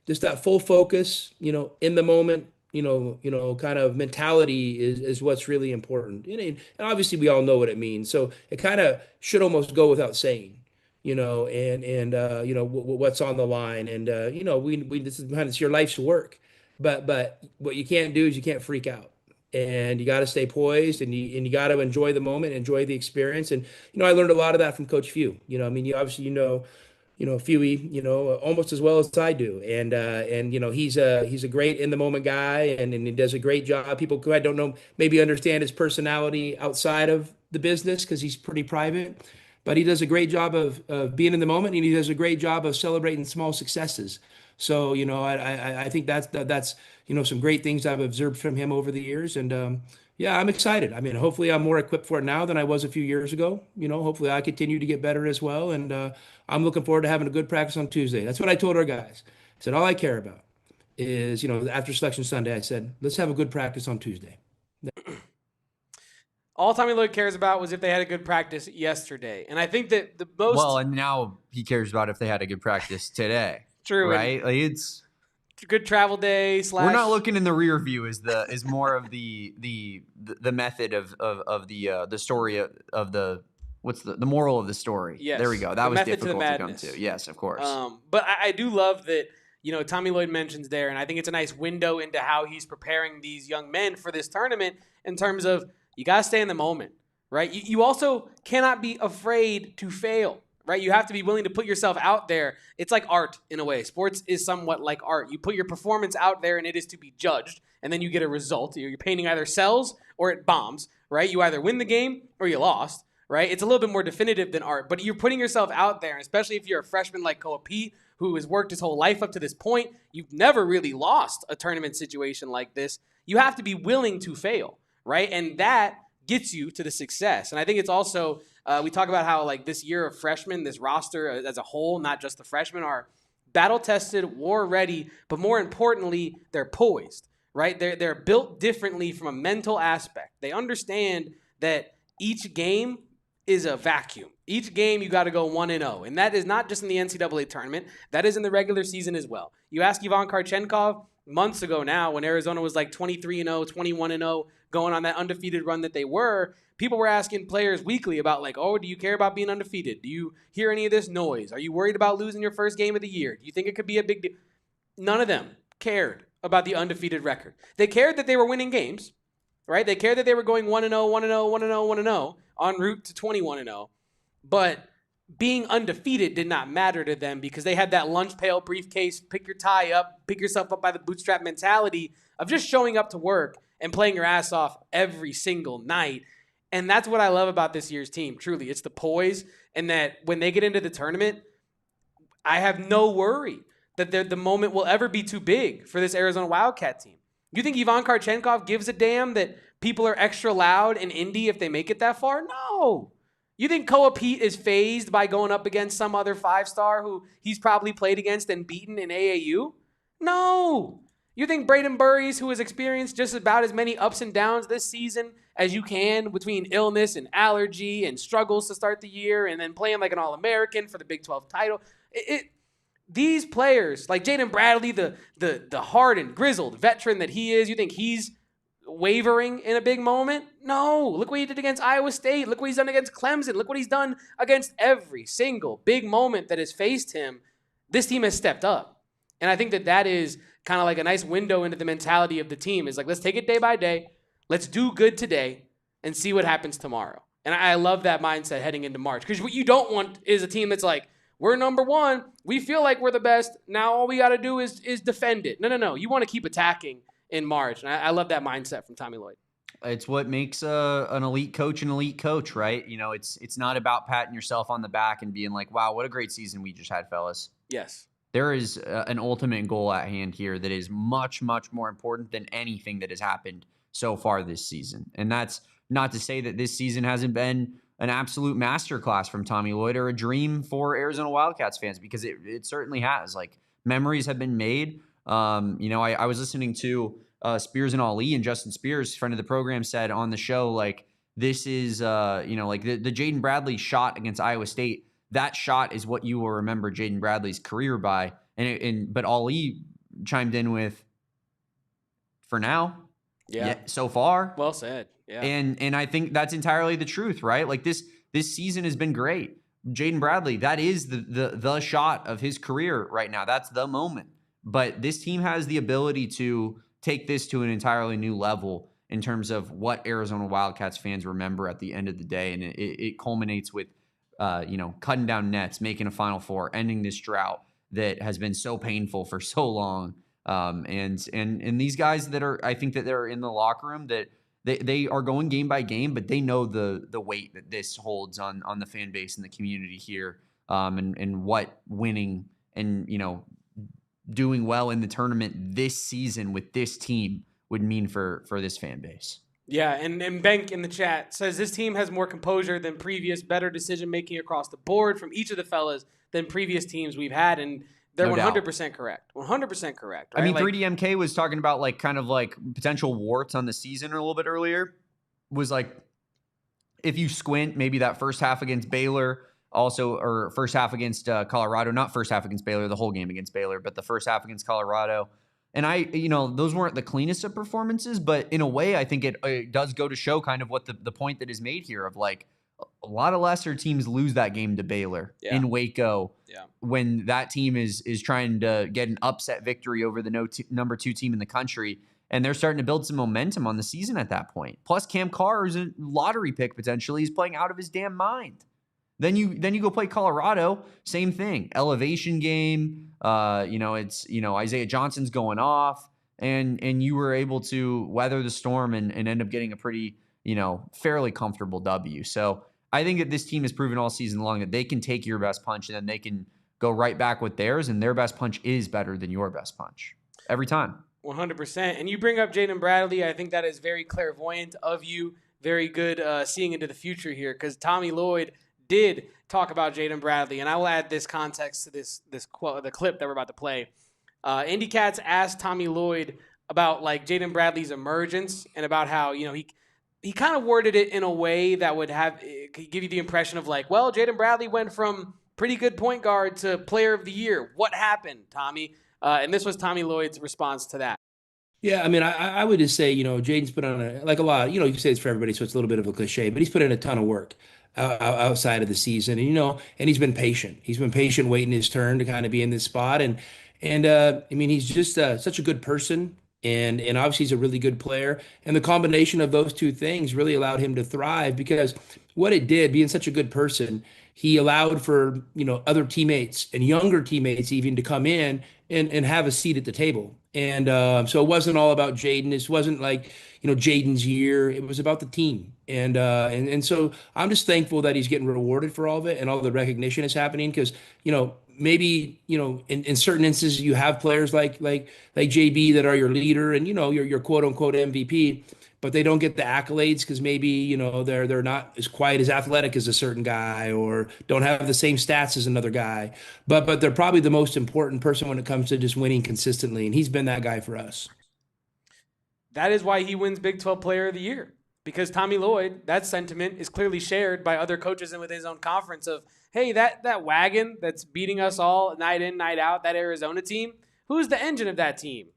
just that full focus, in the moment, kind of mentality is what's really important. And obviously we all know what it means. So it kind of should almost go without saying. What's on the line, and this is behind, it's your life's work, but what you can't do is you can't freak out, and you got to stay poised, and you got to enjoy the moment, enjoy the experience. And I learned a lot of that from Coach Few. You obviously Fewy, almost as well as I do, and he's a great in the moment guy, and he does a great job. People who I don't know maybe understand his personality outside of the business because he's pretty private. But he does a great job of being in the moment, and he does a great job of celebrating small successes. So, I think that's some great things I've observed from him over the years. And, I'm excited. I mean, hopefully I'm more equipped for it now than I was a few years ago. Hopefully I continue to get better as well. And I'm looking forward to having a good practice on Tuesday. That's what I told our guys. I said, all I care about is, after Selection Sunday, I said, let's have a good practice on Tuesday. All Tommy Lloyd cares about was if they had a good practice yesterday. And I think that the most... Well, and now he cares about if they had a good practice today. True. Right? Like, it's a good travel day / We're not looking in the rear view is more of the method of the story of the... What's the moral of the story? Yes. There we go. That was difficult to come to. Yes, of course. But I do love that, Tommy Lloyd mentions there, and I think it's a nice window into how he's preparing these young men for this tournament in terms of, you got to stay in the moment, right? You also cannot be afraid to fail. right? You have to be willing to put yourself out there. It's like art in a way. Sports is somewhat like art. You put your performance out there and it is to be judged, and then you get a result. Your painting either sells or it bombs, right? You either win the game or you lost, right? It's a little bit more definitive than art, but you're putting yourself out there, and especially if you're a freshman like Koa Peat, who has worked his whole life up to this point, you've never really lost a tournament situation like this. You have to be willing to fail, right? And that gets you to the success. And I think it's also, we talk about how like this year of freshmen, this roster as a whole, not just the freshmen, are battle-tested, war-ready, but more importantly, they're poised, right? They're built differently from a mental aspect. They understand that each game is a vacuum. Each game you got to go 1-0, and that is not just in the NCAA tournament. That is in the regular season as well. You ask Ivan Kharchenkov months ago now when Arizona was like 23-0, 21-0, going on that undefeated run that they were, people were asking players weekly about like, oh, do you care about being undefeated? Do you hear any of this noise? Are you worried about losing your first game of the year? Do you think it could be a big deal? None of them cared about the undefeated record. They cared that they were winning games, right? They cared that they were going 1-0, 1-0, 1-0, 1-0 en route to 21-0. But being undefeated did not matter to them because they had that lunch pail briefcase, pick your tie up, pick yourself up by the bootstrap mentality of just showing up to work and playing your ass off every single night. And that's what I love about this year's team, truly. It's the poise, and that when they get into the tournament, I have no worry that the moment will ever be too big for this Arizona Wildcat team. You think Ivan Kharchenkov gives a damn that people are extra loud in Indy if they make it that far? No. You think Koa Peat is fazed by going up against some other five-star who he's probably played against and beaten in AAU? No. You think Bradyen Burries, who has experienced just about as many ups and downs this season as you can between illness and allergy and struggles to start the year and then playing like an All-American for the Big 12 title, these players, like Jaden Bradley, the hard and grizzled veteran that he is, you think he's wavering in a big moment? No. Look what he did against Iowa State. Look what he's done against Clemson. Look what he's done against every single big moment that has faced him. This team has stepped up. And I think that is kind of like a nice window into the mentality of the team. Is like, let's take it day by day. Let's do good today and see what happens tomorrow. And I love that mindset heading into March. Because what you don't want is a team that's like, we're number one. We feel like we're the best. Now all we got to do is defend it. No. You want to keep attacking in March. And I love that mindset from Tommy Lloyd. It's what makes an elite coach an elite coach, right? You know, it's not about patting yourself on the back and being like, wow, what a great season we just had, fellas. Yes. There is an ultimate goal at hand here that is much, much more important than anything that has happened so far this season. And that's not to say that this season hasn't been an absolute masterclass from Tommy Lloyd or a dream for Arizona Wildcats fans, because it certainly has. Like, memories have been made. I was listening to Spears and Ali, and Justin Spears, friend of the program, said on the show, like, this is, like the Jaden Bradley shot against Iowa State. That shot is what you will remember Jaden Bradley's career by. But Ali chimed in with, for now, yeah, so far. Well said. Yeah. And I think that's entirely the truth, right? Like, this season has been great. Jaden Bradley, that is the shot of his career right now. That's the moment. But this team has the ability to take this to an entirely new level in terms of what Arizona Wildcats fans remember at the end of the day. And it culminates with, cutting down nets, making a Final Four, ending this drought that has been so painful for so long. And these guys I think that they're in the locker room, that they are going game by game, but they know the weight that this holds on the fan base and the community here, and what winning and, doing well in the tournament this season with this team would mean for this fan base. Yeah, and Bank in the chat says this team has more composure than previous, better decision-making across the board from each of the fellas than previous teams we've had, and they're 100% correct. 100% correct. Right? I mean, 3DMK was talking about like kind of like potential warts on the season a little bit earlier. Was like, if you squint, maybe that first half against Baylor, also, or first half against Colorado, not first half against Baylor, the whole game against Baylor, but the first half against Colorado. And those weren't the cleanest of performances, but in a way, I think it does go to show kind of what the point that is made here of like, a lot of lesser teams lose that game to Baylor in Waco when that team is trying to get an upset victory over the number 2 team in the country. And they're starting to build some momentum on the season at that point. Plus, Cam Carr is a lottery pick potentially. He's playing out of his damn mind. Then you go play Colorado, same thing. Elevation game. It's Isaiah Johnson's going off, and you were able to weather the storm and end up getting a pretty, fairly comfortable W. So I think that this team has proven all season long that they can take your best punch and then they can go right back with theirs, and their best punch is better than your best punch every time. 100%. And you bring up Jaden Bradley. I think that is very clairvoyant of you. Very good seeing into the future here, because Tommy Lloyd did talk about Jaden Bradley, and I will add this context to the clip that we're about to play. Andy Katz asked Tommy Lloyd about like Jaden Bradley's emergence and about how he kind of worded it in a way that would give you the impression of like, well, Jaden Bradley went from pretty good point guard to player of the year. What happened, Tommy? And this was Tommy Lloyd's response to that. Yeah, I mean, I would just say, Jaden's put on a lot. You say it's for everybody, so it's a little bit of a cliche, but he's put in a ton of work outside of the season, and he's been patient. He's been patient, waiting his turn to kind of be in this spot, and I mean, he's just such a good person, and obviously he's a really good player, and the combination of those two things really allowed him to thrive, because what it did, being such a good person, he allowed for other teammates and younger teammates even to come in and have a seat at the table. And so it wasn't all about Jaden. This wasn't like Jaden's year. It was about the team. And so I'm just thankful that he's getting rewarded for all of it, and all the recognition is happening, because maybe in certain instances you have players like JB that are your leader and your quote unquote MVP, but they don't get the accolades because maybe they're not as quite as athletic as a certain guy, or don't have the same stats as another guy, but they're probably the most important person when it comes to just winning consistently, and he's been that guy for us. That is why he wins Big 12 Player of the Year, because Tommy Lloyd, that sentiment is clearly shared by other coaches and within his own conference of, hey, that wagon that's beating us all night in, night out, that Arizona team, who's the engine of that team?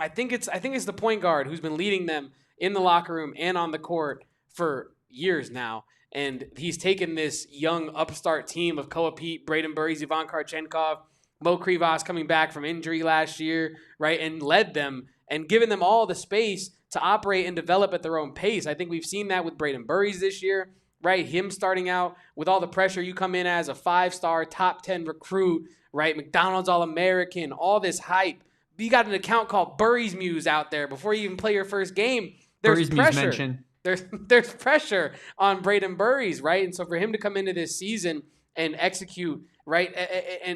I think it's the point guard who's been leading them in the locker room and on the court for years now. And he's taken this young upstart team of Koa Peat, Bradyen Burries, Kharchenkov, Mo Krivas coming back from injury last year, right, and led them and given them all the space to operate and develop at their own pace. I think we've seen that with Bradyen Burries this year, right? Him starting out with all the pressure. You come in as a 5-star, top 10 recruit, right? McDonald's All-American, all this hype. You got an account called Burries Muse out there before you even play your first game. There's pressure. There's pressure on Bradyen Burries, right? And so for him to come into this season and execute, right,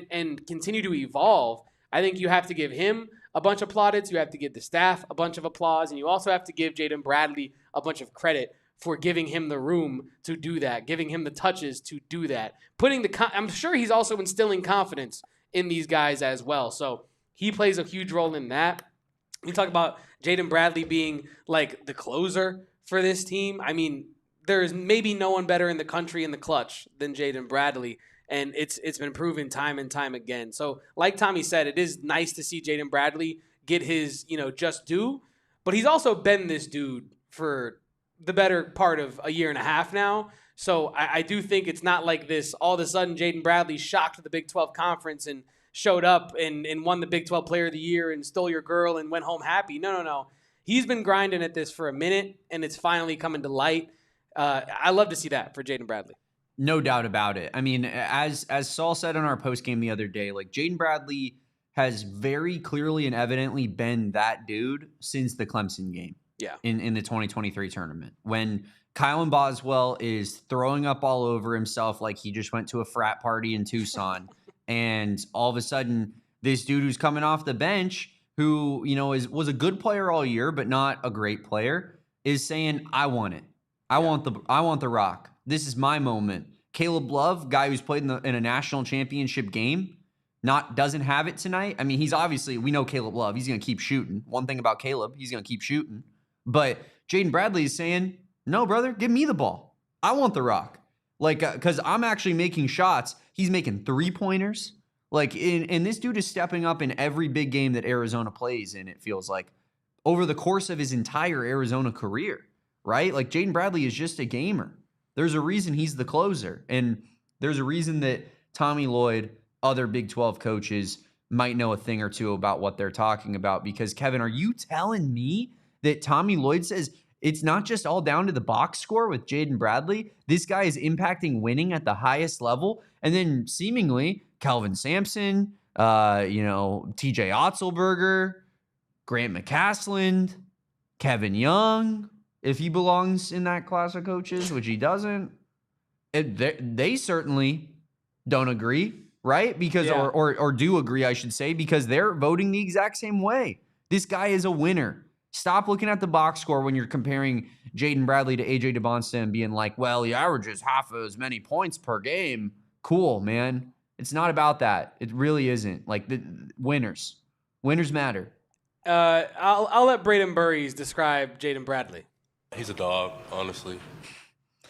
and continue to evolve, I think you have to give him a bunch of plaudits. You have to give the staff a bunch of applause, and you also have to give Jaden Bradley a bunch of credit for giving him the room to do that, giving him the touches to do that. I'm sure he's also instilling confidence in these guys as well. So he plays a huge role in that. We talk about Jaden Bradley being like the closer for this team. I mean, there's maybe no one better in the country in the clutch than Jaden Bradley, and it's been proven time and time again. So like Tommy said, it is nice to see Jaden Bradley get his just due, but he's also been this dude for the better part of a year and a half now. So I do think it's not like this all of a sudden Jaden Bradley shocked the Big 12 conference and showed up and won the Big 12 Player of the Year and stole your girl and went home happy. No. He's been grinding at this for a minute, and it's finally coming to light. I love to see that for Jaden Bradley. No doubt about it. I mean, as Saul said on our postgame the other day, like Jaden Bradley has very clearly and evidently been that dude since the Clemson game. Yeah. In the 2023 tournament, when Kylan Boswell is throwing up all over himself like he just went to a frat party in Tucson. And all of a sudden, this dude who's coming off the bench, who was a good player all year, but not a great player, is saying, "I want it. I want the rock. This is my moment." Caleb Love, guy who's played in a national championship game, doesn't have it tonight. I mean, we know Caleb Love. He's going to keep shooting. One thing about Caleb, he's going to keep shooting. But Jaden Bradley is saying, "No, brother, give me the ball. I want the rock." Like, because I'm actually making shots. He's making 3-pointers. Like, and this dude is stepping up in every big game that Arizona plays in, it feels like, over the course of his entire Arizona career, right? Like, Jaden Bradley is just a gamer. There's a reason he's the closer. And there's a reason that Tommy Lloyd, other Big 12 coaches, might know a thing or two about what they're talking about. Because, Kevin, are you telling me that Tommy Lloyd says, It's not just all down to the box score with Jaden Bradley. This guy is impacting winning at the highest level. And then seemingly Calvin Sampson, TJ Otzelberger, Grant McCasland, Kevin Young, if he belongs in that class of coaches, which he doesn't. They certainly don't agree, right? Because or do agree, I should say, because they're voting the exact same way. This guy is a winner. Stop looking at the box score when you're comparing Jaden Bradley to AJ DeBonsta and being like, well, he averages half as many points per game. Cool, man. It's not about that. It really isn't. Like, the winners matter. I'll let Bradyen Burries describe Jaden Bradley. He's a dog, honestly.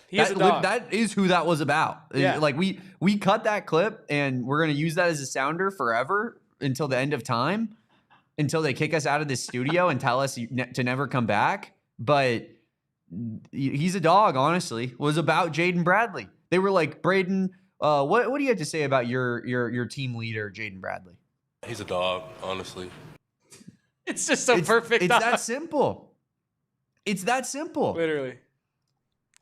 He's a dog. That is who that was about. Yeah. Like, we cut that clip, and we're going to use that as a sounder forever until the end of time, until they kick us out of this studio and tell us to never come back. But he's a dog, honestly. It was about Jaden Bradley. They were like, Bradyen, what do you have to say about your team leader, Jaden Bradley? He's a dog, honestly. It's just so perfect. It's that simple. It's that simple. Literally.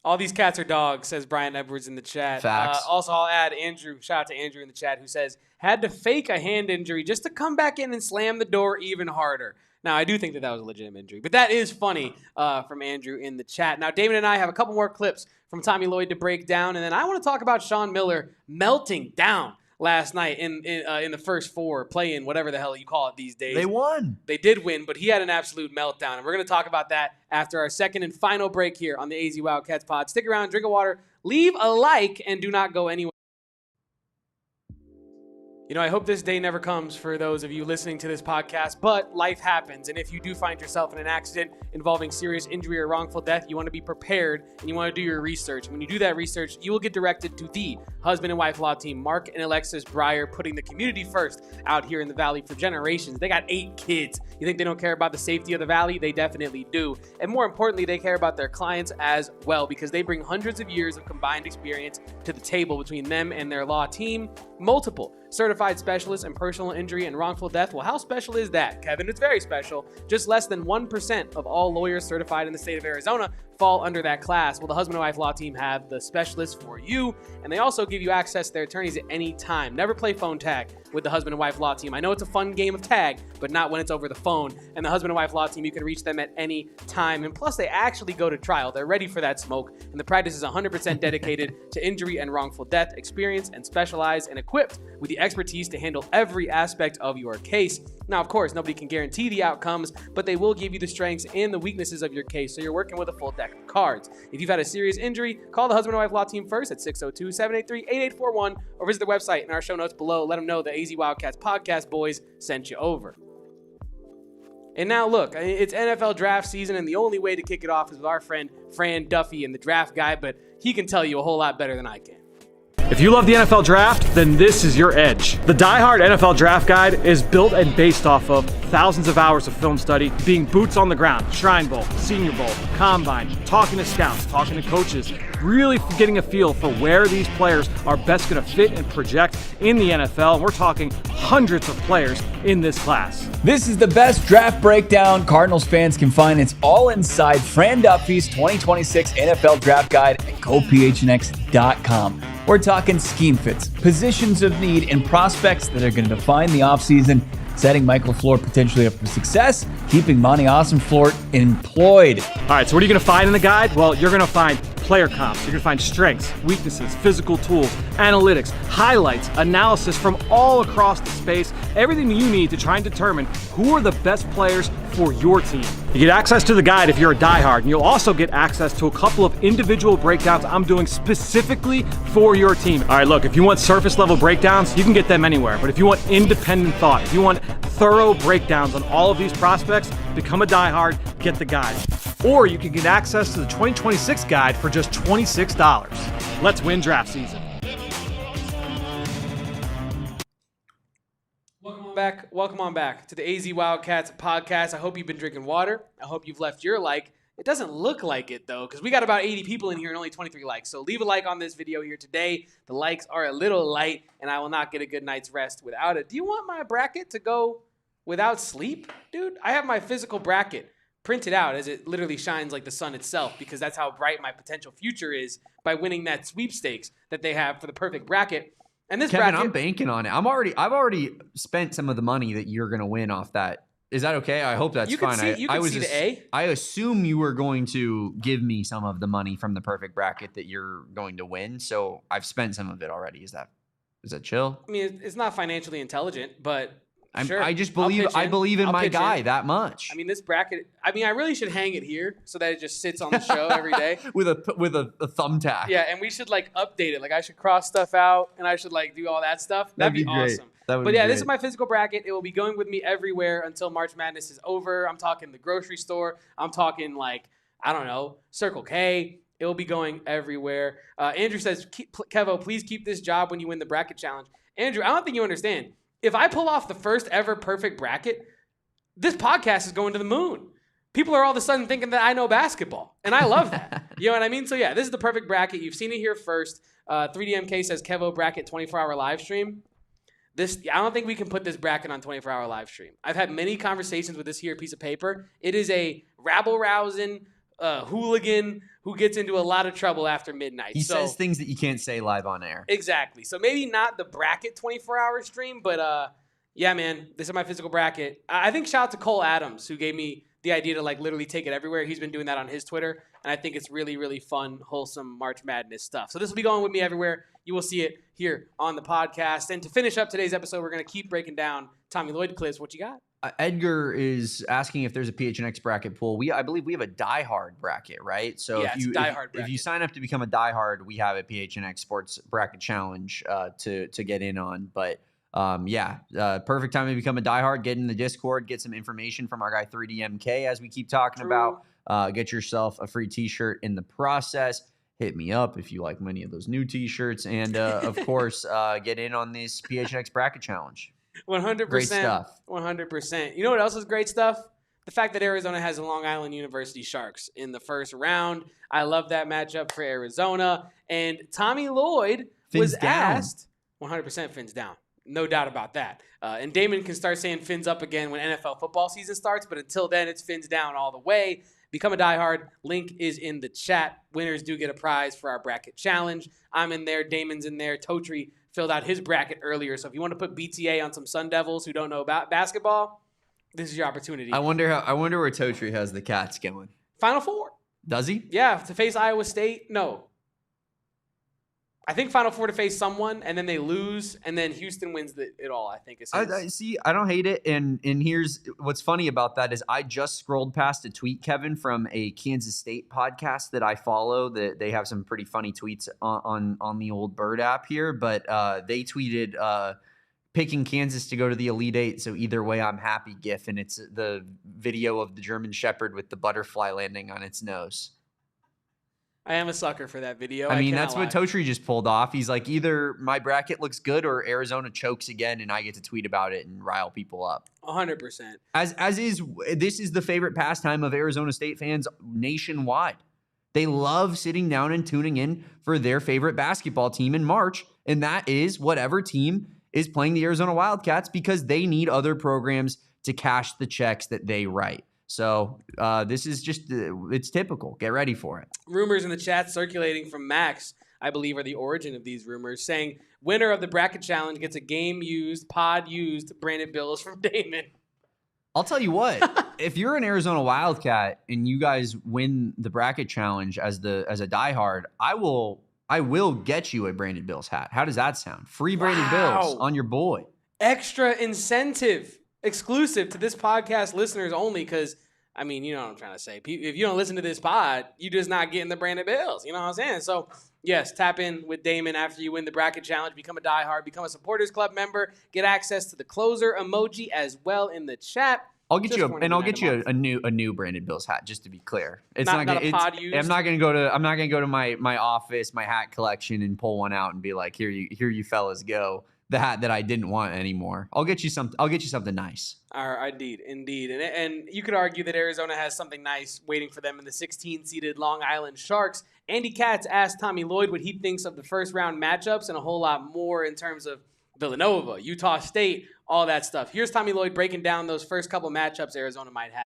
All these cats are dogs, says Brian Edwards in the chat. Facts. Also, I'll add Andrew. Shout out to Andrew in the chat who says, had to fake a hand injury just to come back in and slam the door even harder. Now, I do think that was a legitimate injury, but that is funny from Andrew in the chat. Now, Damon and I have a couple more clips from Tommy Lloyd to break down, and then I want to talk about Sean Miller melting down last night in the first four, playing whatever the hell you call it these days. They won. They did win, but he had an absolute meltdown. And we're going to talk about that after our second and final break here on the AZ Wildcats pod. Stick around, drink a water, leave a like, and do not go anywhere. You know, I hope this day never comes for those of you listening to this podcast, but life happens. And if you do find yourself in an accident involving serious injury or wrongful death, you want to be prepared and you want to do your research. And when you do that research, you will get directed to the husband and wife law team, Mark and Alexis Breyer, putting the community first out here in the Valley for generations. They got 8 kids. You think they don't care about the safety of the Valley? They definitely do. And more importantly, they care about their clients as well, because they bring hundreds of years of combined experience to the table between them and their law team. Multiple certified specialists in personal injury and wrongful death. Well, how special is that, Kevin? It's very special. Just less than 1% of all lawyers certified in the state of Arizona fall under that class. Well, the husband and wife law team have the specialists for you, and they also give you access to their attorneys at any time. Never play phone tag with the husband and wife law team. I know it's a fun game of tag, but not when it's over the phone. And the husband and wife law team, you can reach them at any time. And plus, they actually go to trial. They're ready for that smoke. And the practice is 100% dedicated to injury and wrongful death experience, and specialized and equipped with the expertise to handle every aspect of your case. Now, of course, nobody can guarantee the outcomes, but they will give you the strengths and the weaknesses of your case, so you're working with a full deck of cards. If you've had a serious injury, call the husband and wife law team first at 602-783-8841, or visit the website in our show notes below. Let them know the AZ Wildcats podcast boys sent you over. And now look, it's NFL draft season, and the only way to kick it off is with our friend Fran Duffy and the draft guy, but he can tell you a whole lot better than I can. If you love the NFL Draft, then this is your edge. The Die Hard NFL Draft Guide is built and based off of thousands of hours of film study, being boots on the ground, Shrine Bowl, Senior Bowl, Combine, talking to scouts, talking to coaches, really getting a feel for where these players are best going to fit and project in the NFL. And we're talking hundreds of players in this class. This is the best draft breakdown Cardinals fans can find. It's all inside Fran Duffy's 2026 NFL Draft Guide at GoPHNX.com. We're talking scheme fits, positions of need, and prospects that are going to define the offseason, setting Michael LaFleur potentially up for success, keeping Monty Ossenfort employed. All right, so what are you going to find in the guide? Well, you're going to find player comps. You're going to find strengths, weaknesses, physical tools, analytics, highlights, analysis from all across the space, everything you need to try and determine who are the best players for your team. You get access to the guide if you're a diehard, and you'll also get access to a couple of individual breakdowns I'm doing specifically for your team. All right, look, if you want surface level breakdowns, you can get them anywhere. But if you want independent thought, if you want thorough breakdowns on all of these prospects, become a diehard, get the guide. Or you can get access to the 2026 guide for just $26. Let's win draft season. Welcome on back to the AZ Wildcats podcast. I hope you've been drinking water. I hope you've left your like. It doesn't look like it, though, because we got about 80 people in here and only 23 likes. So leave a like on this video here today. The likes are a little light, and I will not get a good night's rest without it. Do you want my bracket to go without sleep? Dude, I have my physical bracket printed out as it literally shines like the sun itself, because that's how bright my potential future is by winning that sweepstakes that they have for the perfect bracket. And this Kevin, bracket, I'm banking on it. I've already spent some of the money that you're going to win off that. Is that okay? I hope that's fine. You can see the A. I assume you were going to give me some of the money from the perfect bracket that you're going to win. So I've spent some of it already. Is that chill? I mean, it's not financially intelligent, but sure. I just believe in my guy that much. I mean, this bracket. I mean, I really should hang it here so that it just sits on the show every day with a thumbtack. Yeah, and we should like update it. Like I should cross stuff out, and I should like do all that stuff. That'd be awesome. But yeah, this is my physical bracket. It will be going with me everywhere until March Madness is over. I'm talking the grocery store. I'm talking like, I don't know, Circle K. It will be going everywhere. Andrew says, Kevo, please keep this job when you win the bracket challenge. Andrew, I don't think you understand. If I pull off the first ever perfect bracket, this podcast is going to the moon. People are all of a sudden thinking that I know basketball, and I love that. You know what I mean? So yeah, this is the perfect bracket. You've seen it here first. 3DMK says, Kevo bracket 24-hour live stream. I don't think we can put this bracket on 24-hour live stream. I've had many conversations with this here piece of paper. It is a rabble-rousing hooligan who gets into a lot of trouble after midnight. He says things that you can't say live on air. Exactly. So maybe not the bracket 24-hour stream, but yeah, man, this is my physical bracket. I think shout out to Cole Adams, who gave me the idea to like literally take it everywhere. He's been doing that on his Twitter, and I think it's really, really fun, wholesome March Madness stuff. So this will be going with me everywhere. You will see it here on the podcast. And to finish up today's episode, we're going to keep breaking down Tommy Lloyd clips. What you got? Edgar is asking if there's a PHNX bracket pool. I believe we have a diehard bracket, right? So yeah, if you sign up to become a diehard, we have a PHNX Sports bracket challenge to get in on. But perfect time to become a diehard. Get in the Discord, get some information from our guy 3DMK as we keep talking about. Get yourself a free T-shirt in the process. Hit me up if you like many of those new T-shirts, and of course, get in on this PHNX bracket challenge. 100%. Great stuff. 100%. You know what else is great stuff? The fact that Arizona has the Long Island University Sharks in the first round. I love that matchup for Arizona. And Tommy Lloyd was asked. 100% fins down. No doubt about that. And Damon can start saying fins up again when NFL football season starts, but until then, it's fins down all the way. Become a diehard. Link is in the chat. Winners do get a prize for our bracket challenge. I'm in there. Damon's in there. Totri filled out his bracket earlier. So if you want to put BTA on some Sun Devils who don't know about basketball, this is your opportunity. I wonder where Totri has the Cats going. Final Four. Does he? Yeah, to face Iowa State. No. I think Final Four to face someone, and then they lose, and then Houston wins it all, I think. I don't hate it. And here's what's funny about that is I just scrolled past a tweet, Kevin, from a Kansas State podcast that I follow. That they have some pretty funny tweets on the old Bird app here. But they tweeted picking Kansas to go to the Elite Eight. So either way, I'm happy GIF. And it's the video of the German Shepherd with the butterfly landing on its nose. I am a sucker for that video. I mean, that's what Totri just pulled off. He's like, either my bracket looks good or Arizona chokes again, and I get to tweet about it and rile people up. 100%. This is the favorite pastime of Arizona State fans nationwide. They love sitting down and tuning in for their favorite basketball team in March, and that is whatever team is playing the Arizona Wildcats, because they need other programs to cash the checks that they write. So this is just, it's typical. Get ready for it. Rumors in the chat circulating from Max, I believe, are the origin of these rumors, saying winner of the bracket challenge gets a pod-used Bradyen Burries from Damon. I'll tell you what, if you're an Arizona Wildcat and you guys win the bracket challenge as a diehard, I will get you a Bradyen Burries hat. How does that sound? Free Bradyen Burries on your boy. Extra incentive. Exclusive to this podcast listeners only, because, I mean, you know what I'm trying to say. If you don't listen to this pod, you're just not getting the Bradyen Burries. You know what I'm saying? So, yes, tap in with Damon after you win the bracket challenge. Become a diehard. Become a Supporters Club member. Get access to the closer emoji as well in the chat. I'll get you a new Bradyen Burries hat, just to be clear. It's not a pod used. I'm not gonna go to my office, my hat collection, and pull one out and be like, here you fellas go. The hat that I didn't want anymore. I'll get you something nice. Indeed. And you could argue that Arizona has something nice waiting for them in the 16-seeded Long Island Sharks. Andy Katz asked Tommy Lloyd what he thinks of the first round matchups and a whole lot more in terms of Villanova, Utah State, all that stuff. Here's Tommy Lloyd breaking down those first couple matchups Arizona might have.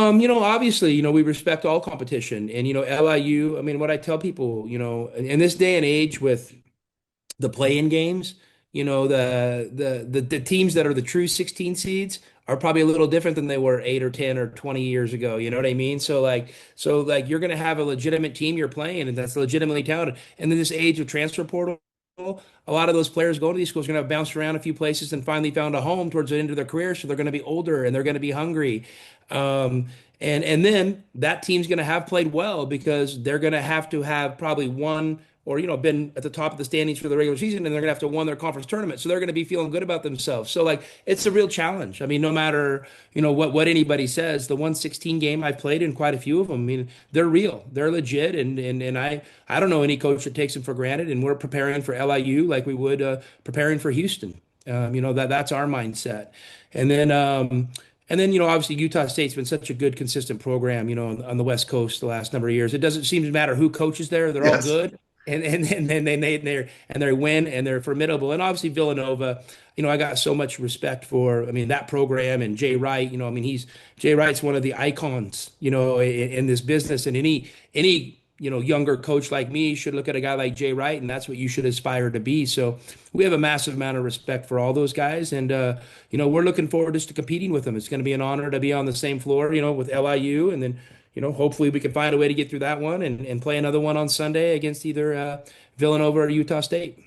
Obviously, we respect all competition, and LIU. I mean, what I tell people, in this day and age with the play-in games, the teams that are the true 16 seeds are probably a little different than they were 8 or 10 or 20 years ago. You know what I mean? So like you're going to have a legitimate team you're playing, and that's legitimately talented. And in this age of transfer portal, a lot of those players going to these schools are going to have bounced around a few places and finally found a home towards the end of their career. So they're going to be older and they're going to be hungry. And then that team's going to have played well because they're going to have probably won or been at the top of the standings for the regular season, and they're going to have to won their conference tournament. So they're going to be feeling good about themselves. So like it's a real challenge. I mean, no matter what anybody says, the 116 game I've played in quite a few of them. I mean, they're real, they're legit, and I don't know any coach that takes them for granted. And we're preparing for LIU like we would preparing for Houston. That's our mindset. And then, obviously Utah State's been such a good, consistent program, on the West Coast the last number of years. It doesn't seem to matter who coaches there; they're all good, and they win and they're formidable. And obviously Villanova, I got so much respect for. I mean, that program and Jay Wright. Jay Wright's one of the icons, in this business, and any younger coach like me should look at a guy like Jay Wright, and that's what you should aspire to be. So we have a massive amount of respect for all those guys, and we're looking forward just to competing with them. It's going to be an honor to be on the same floor, with LIU, and then hopefully we can find a way to get through that one and play another one on Sunday against either Villanova or Utah State.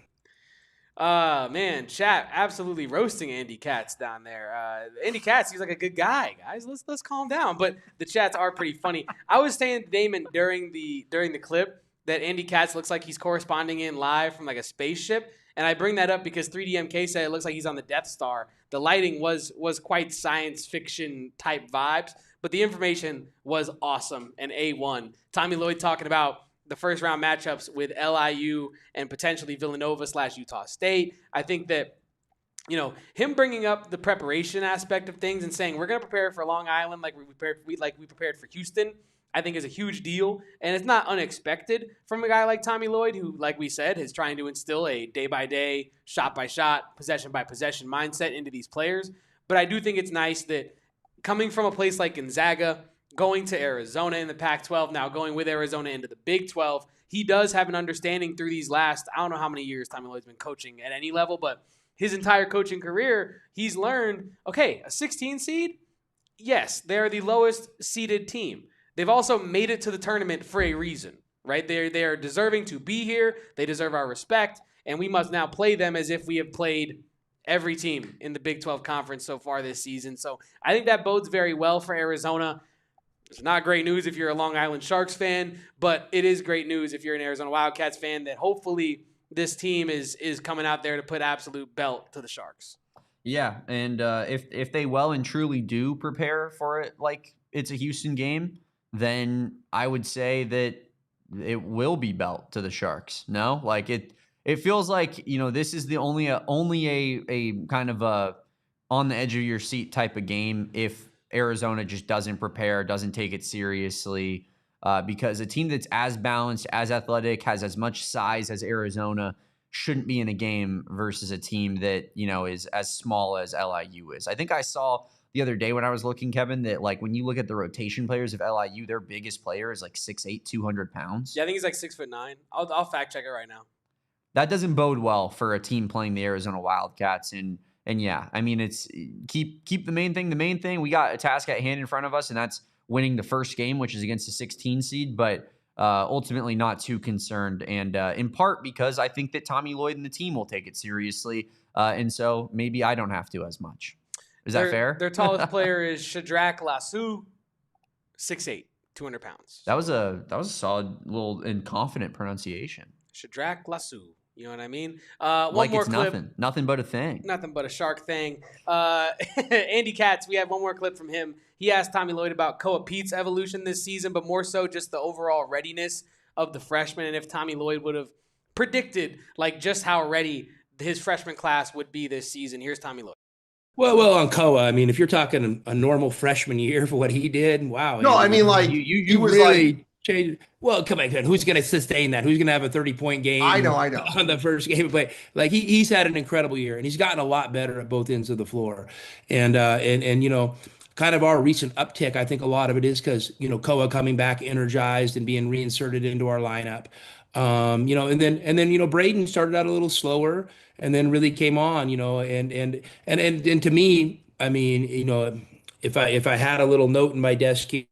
Man, chat absolutely roasting Andy Katz down there. Andy Katz, he's like a good guy, guys. Let's calm down. But the chats are pretty funny. I was saying to Damon during the clip that Andy Katz looks like he's corresponding in live from like a spaceship, and I bring that up because 3DMK said it looks like he's on the Death Star. The lighting was quite science fiction type vibes, but the information was awesome and A1. Tommy Lloyd talking about the first round matchups with LIU and potentially Villanova/Utah State. I think that, him bringing up the preparation aspect of things and saying we're going to prepare for Long Island like we prepared for Houston, I think is a huge deal. And it's not unexpected from a guy like Tommy Lloyd, who, like we said, is trying to instill a day-by-day, shot-by-shot, possession-by-possession mindset into these players. But I do think it's nice that coming from a place like Gonzaga, going to Arizona in the Pac-12, now going with Arizona into the Big 12, he does have an understanding through these last, I don't know how many years Tommy Lloyd's been coaching at any level, but his entire coaching career, he's learned, okay, a 16 seed, yes, they're the lowest seeded team. They've also made it to the tournament for a reason, right? They are deserving to be here. They deserve our respect, and we must now play them as if we have played every team in the Big 12 conference so far this season. So I think that bodes very well for Arizona. It's not great news if you're a Long Island Sharks fan, but it is great news if you're an Arizona Wildcats fan that hopefully this team is coming out there to put absolute belt to the Sharks. Yeah, and if they well and truly do prepare for it like it's a Houston game, then I would say that it will be belt to the Sharks. No? Like it feels like, this is the only a kind of a on the edge of your seat type of game if Arizona just doesn't prepare, doesn't take it seriously, because a team that's as balanced, as athletic, has as much size as Arizona shouldn't be in a game versus a team that, is as small as LIU is. I think I saw the other day when I was looking, Kevin, that like when you look at the rotation players of LIU, their biggest player is like 6'8", 200 pounds. Yeah, I think he's like 6'9". I'll fact check it right now. That doesn't bode well for a team playing the Arizona Wildcats. And yeah, I mean, it's keep the main thing the main thing. We got a task at hand in front of us, and that's winning the first game, which is against the 16 seed, but ultimately not too concerned. And in part because I think that Tommy Lloyd and the team will take it seriously. And so maybe I don't have to as much. Is that fair? Their tallest player is Shadrach Lassou, 6'8", 200 pounds. That was a solid little and confident pronunciation. Shadrach Lassou. You know what I mean? One like more clip. Nothing but a thing. Nothing but a Shark thing. Andy Katz, we have one more clip from him. He asked Tommy Lloyd about Koa Peat's evolution this season, but more so just the overall readiness of the freshman, and if Tommy Lloyd would have predicted like just how ready his freshman class would be this season. Here's Tommy Lloyd. Well, on Koa, I mean, if you're talking a normal freshman year for what he did, wow. No, I mean, like you was really like changed. Well, come on, who's going to sustain that? Who's going to have a 30-point game? I know. On the first game of play, like he's had an incredible year, and he's gotten a lot better at both ends of the floor. And kind of our recent uptick. I think a lot of it is because, Koa coming back energized and being reinserted into our lineup. And then Bradyen started out a little slower and then really came on, and to me, I mean, if I had a little note in my desk here,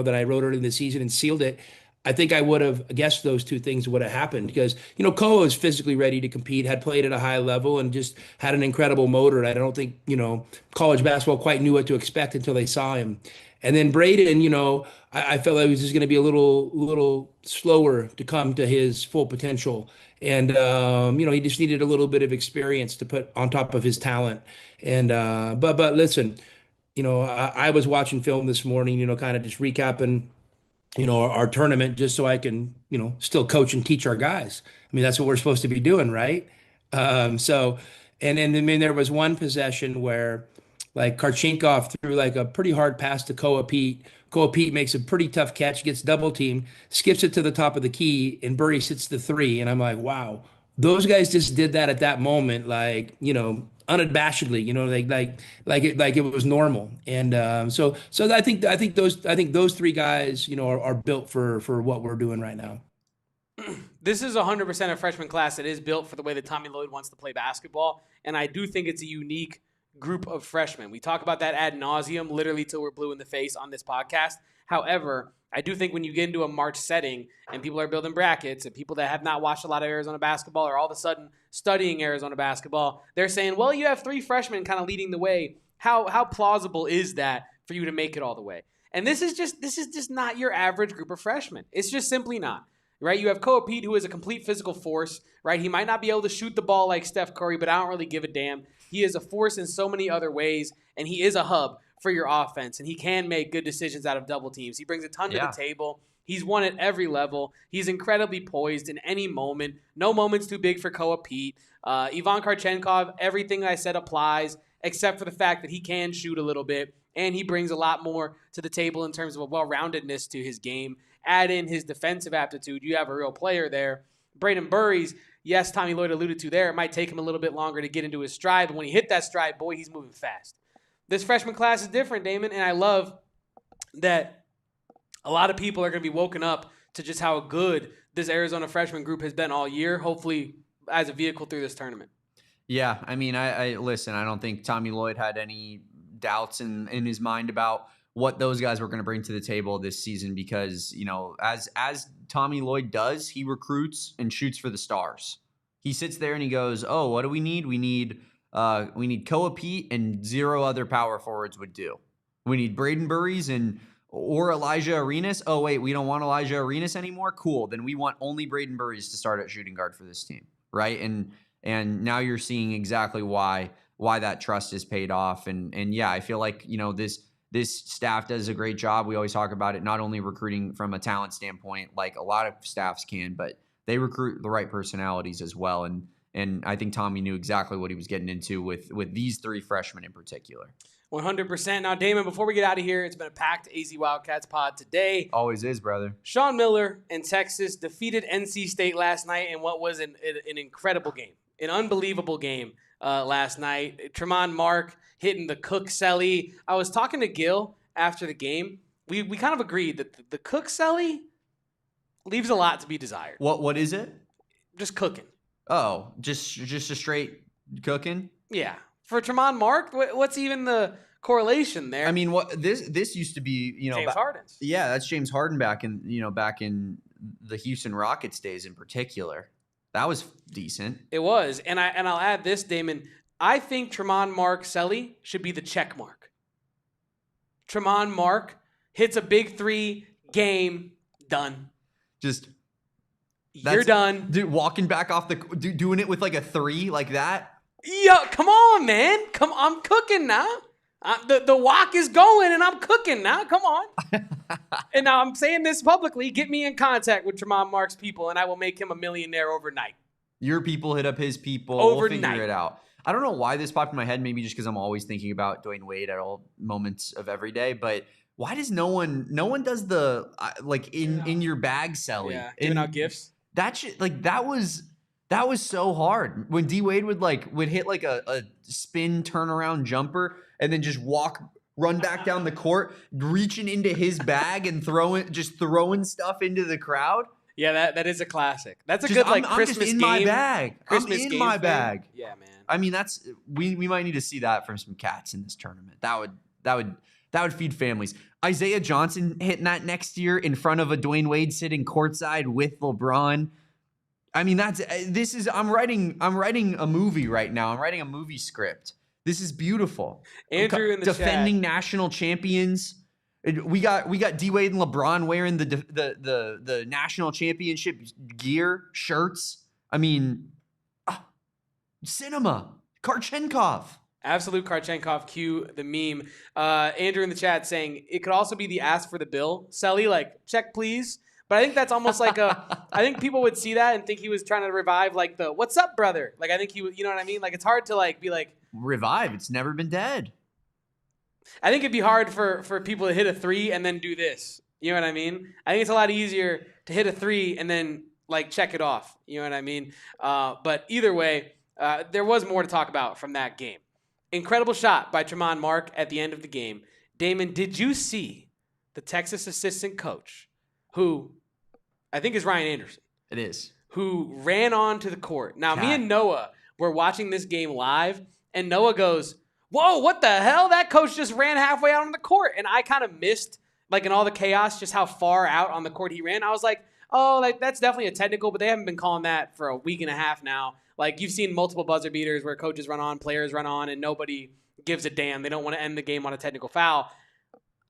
that I wrote early in the season and sealed it, I think I would have guessed those two things would have happened because, Koa is physically ready to compete, had played at a high level and just had an incredible motor. And I don't think, college basketball quite knew what to expect until they saw him. And then Bradyen, I felt like he was just going to be a little slower to come to his full potential. And, he just needed a little bit of experience to put on top of his talent. And, but listen, I was watching film this morning, kind of just recapping, our tournament just so I can, still coach and teach our guys. I mean, that's what we're supposed to be doing, right? And I mean, there was one possession where like Kharchenkov threw like a pretty hard pass to Koa Peat. Koa Peat makes a pretty tough catch, gets double teamed, skips it to the top of the key, and Burries hits the three. And I'm like, wow, those guys just did that at that moment, like, unabashedly, like it was normal. And so I think those three guys, are built for what we're doing right now. This is 100% a freshman class that is built for the way that Tommy Lloyd wants to play basketball, and I do think it's a unique group of freshmen. We talk about that ad nauseum, literally till we're blue in the face on this podcast. However, I do think when you get into a March setting and people are building brackets and people that have not watched a lot of Arizona basketball are all of a sudden studying Arizona basketball, they're saying, well, you have three freshmen kind of leading the way. How plausible is that for you to make it all the way? And this is just not your average group of freshmen. It's just simply not. Right? You have Koa Peat, who is a complete physical force, right? He might not be able to shoot the ball like Steph Curry, but I don't really give a damn. He is a force in so many other ways, and he is a hub for your offense, and he can make good decisions out of double teams. He brings a ton to the table. He's won at every level. He's incredibly poised in any moment. No moment's too big for Koa Peat. Ivan Kharchenkov, everything I said applies, except for the fact that he can shoot a little bit, and he brings a lot more to the table in terms of a well-roundedness to his game. Add in his defensive aptitude, you have a real player there. Bradyen Burries, yes, Tommy Lloyd alluded to there, it might take him a little bit longer to get into his stride, but when he hit that stride, boy, he's moving fast. This freshman class is different, Damon, and I love that a lot of people are going to be woken up to just how good this Arizona freshman group has been all year, hopefully as a vehicle through this tournament. Yeah, I mean, I listen, I don't think Tommy Lloyd had any doubts in his mind about what those guys were going to bring to the table this season because, as Tommy Lloyd does, he recruits and shoots for the stars. He sits there and he goes, oh, what do we need? We need Koa Peat and zero other power forwards would do. We need Bradyen Burries or Elijah Arenas. Oh, wait, we don't want Elijah Arenas anymore? Cool. Then we want only Bradyen Burries to start at shooting guard for this team, right? And now you're seeing exactly why that trust is paid off. And yeah, I feel like, this staff does a great job. We always talk about it, not only recruiting from a talent standpoint, like a lot of staffs can, but they recruit the right personalities as well. And I think Tommy knew exactly what he was getting into with these three freshmen in particular. 100%. Now, Damon, before we get out of here, it's been a packed AZ Wildcats pod today. Always is, brother. Sean Miller and Texas defeated NC State last night in what was an incredible game, an unbelievable game last night. Tremont Mark hitting the Cook Celly. I was talking to Gil after the game. We kind of agreed that the Cook Celly leaves a lot to be desired. What is it? Just cooking. Oh, just a straight cooking? Yeah. For Tremont Mark, what's even the correlation there? I mean, what this used to be, James Harden's. Yeah, that's James Harden back in the Houston Rockets days in particular. That was decent. It was. And I'll add this, Damon. I think Tremont Mark Celly should be the check mark. Tremont Mark hits a big three, game, done. You're done. Dude, walking back off doing it with like a three like that. Yo, come on, man. I'm cooking now. The walk is going and I'm cooking now. Come on. And now I'm saying this publicly. Get me in contact with Tremont Mark's people and I will make him a millionaire overnight. Your people hit up his people. Overnight. We'll figure it out. I don't know why this popped in my head. Maybe just because I'm always thinking about Dwayne Wade at all moments of every day. But why does no one does the in your bag Celly? Yeah, giving out gifts. That shit, that was so hard when D Wade would hit like a spin turnaround jumper and then just walk run back down the court, reaching into his bag and throwing stuff into the crowd. Yeah, that is a classic. That's a good I'm Christmas just in game. my bag. Christmas I'm in game my thing. bag. Yeah, man. I mean, we might need to see that from some Cats in this tournament. That would feed families. Isaiah Johnson hitting that next year in front of a Dwayne Wade sitting courtside with LeBron. I mean, I'm writing a movie right now. I'm writing a movie script. This is beautiful. Andrew in the defending chat. national champions. We got D Wade and LeBron wearing the national championship gear shirts. I mean, cinema. Kharchenkov. Absolute Kharchenkov. Cue the meme. Andrew in the chat saying it could also be the ask for the bill. Selly, like, check please. But I think that's almost like I think people would see that and think he was trying to revive like the what's up, brother? Like I think he would, you know what I mean? Like it's hard to like be like revive. It's never been dead. I think it'd be hard for people to hit a 3 and then do this. You know what I mean? I think it's a lot easier to hit a 3 and then like check it off. You know what I mean? But either way, there was more to talk about from that game. Incredible shot by Tremont Mark at the end of the game. Damon, did you see the Texas assistant coach, who I think is Ryan Anderson? It is. Who ran onto the court. Now, God. me and Noah were watching this game live, and Noah goes, whoa, what the hell? That coach just ran halfway out on the court. And I kind of missed, like in all the chaos, just how far out on the court he ran. I was like, oh, like that's definitely a technical, but they haven't been calling that for a week and a half now. Like you've seen multiple buzzer beaters where coaches run on, players run on, and nobody gives a damn. They don't want to end the game on a technical foul.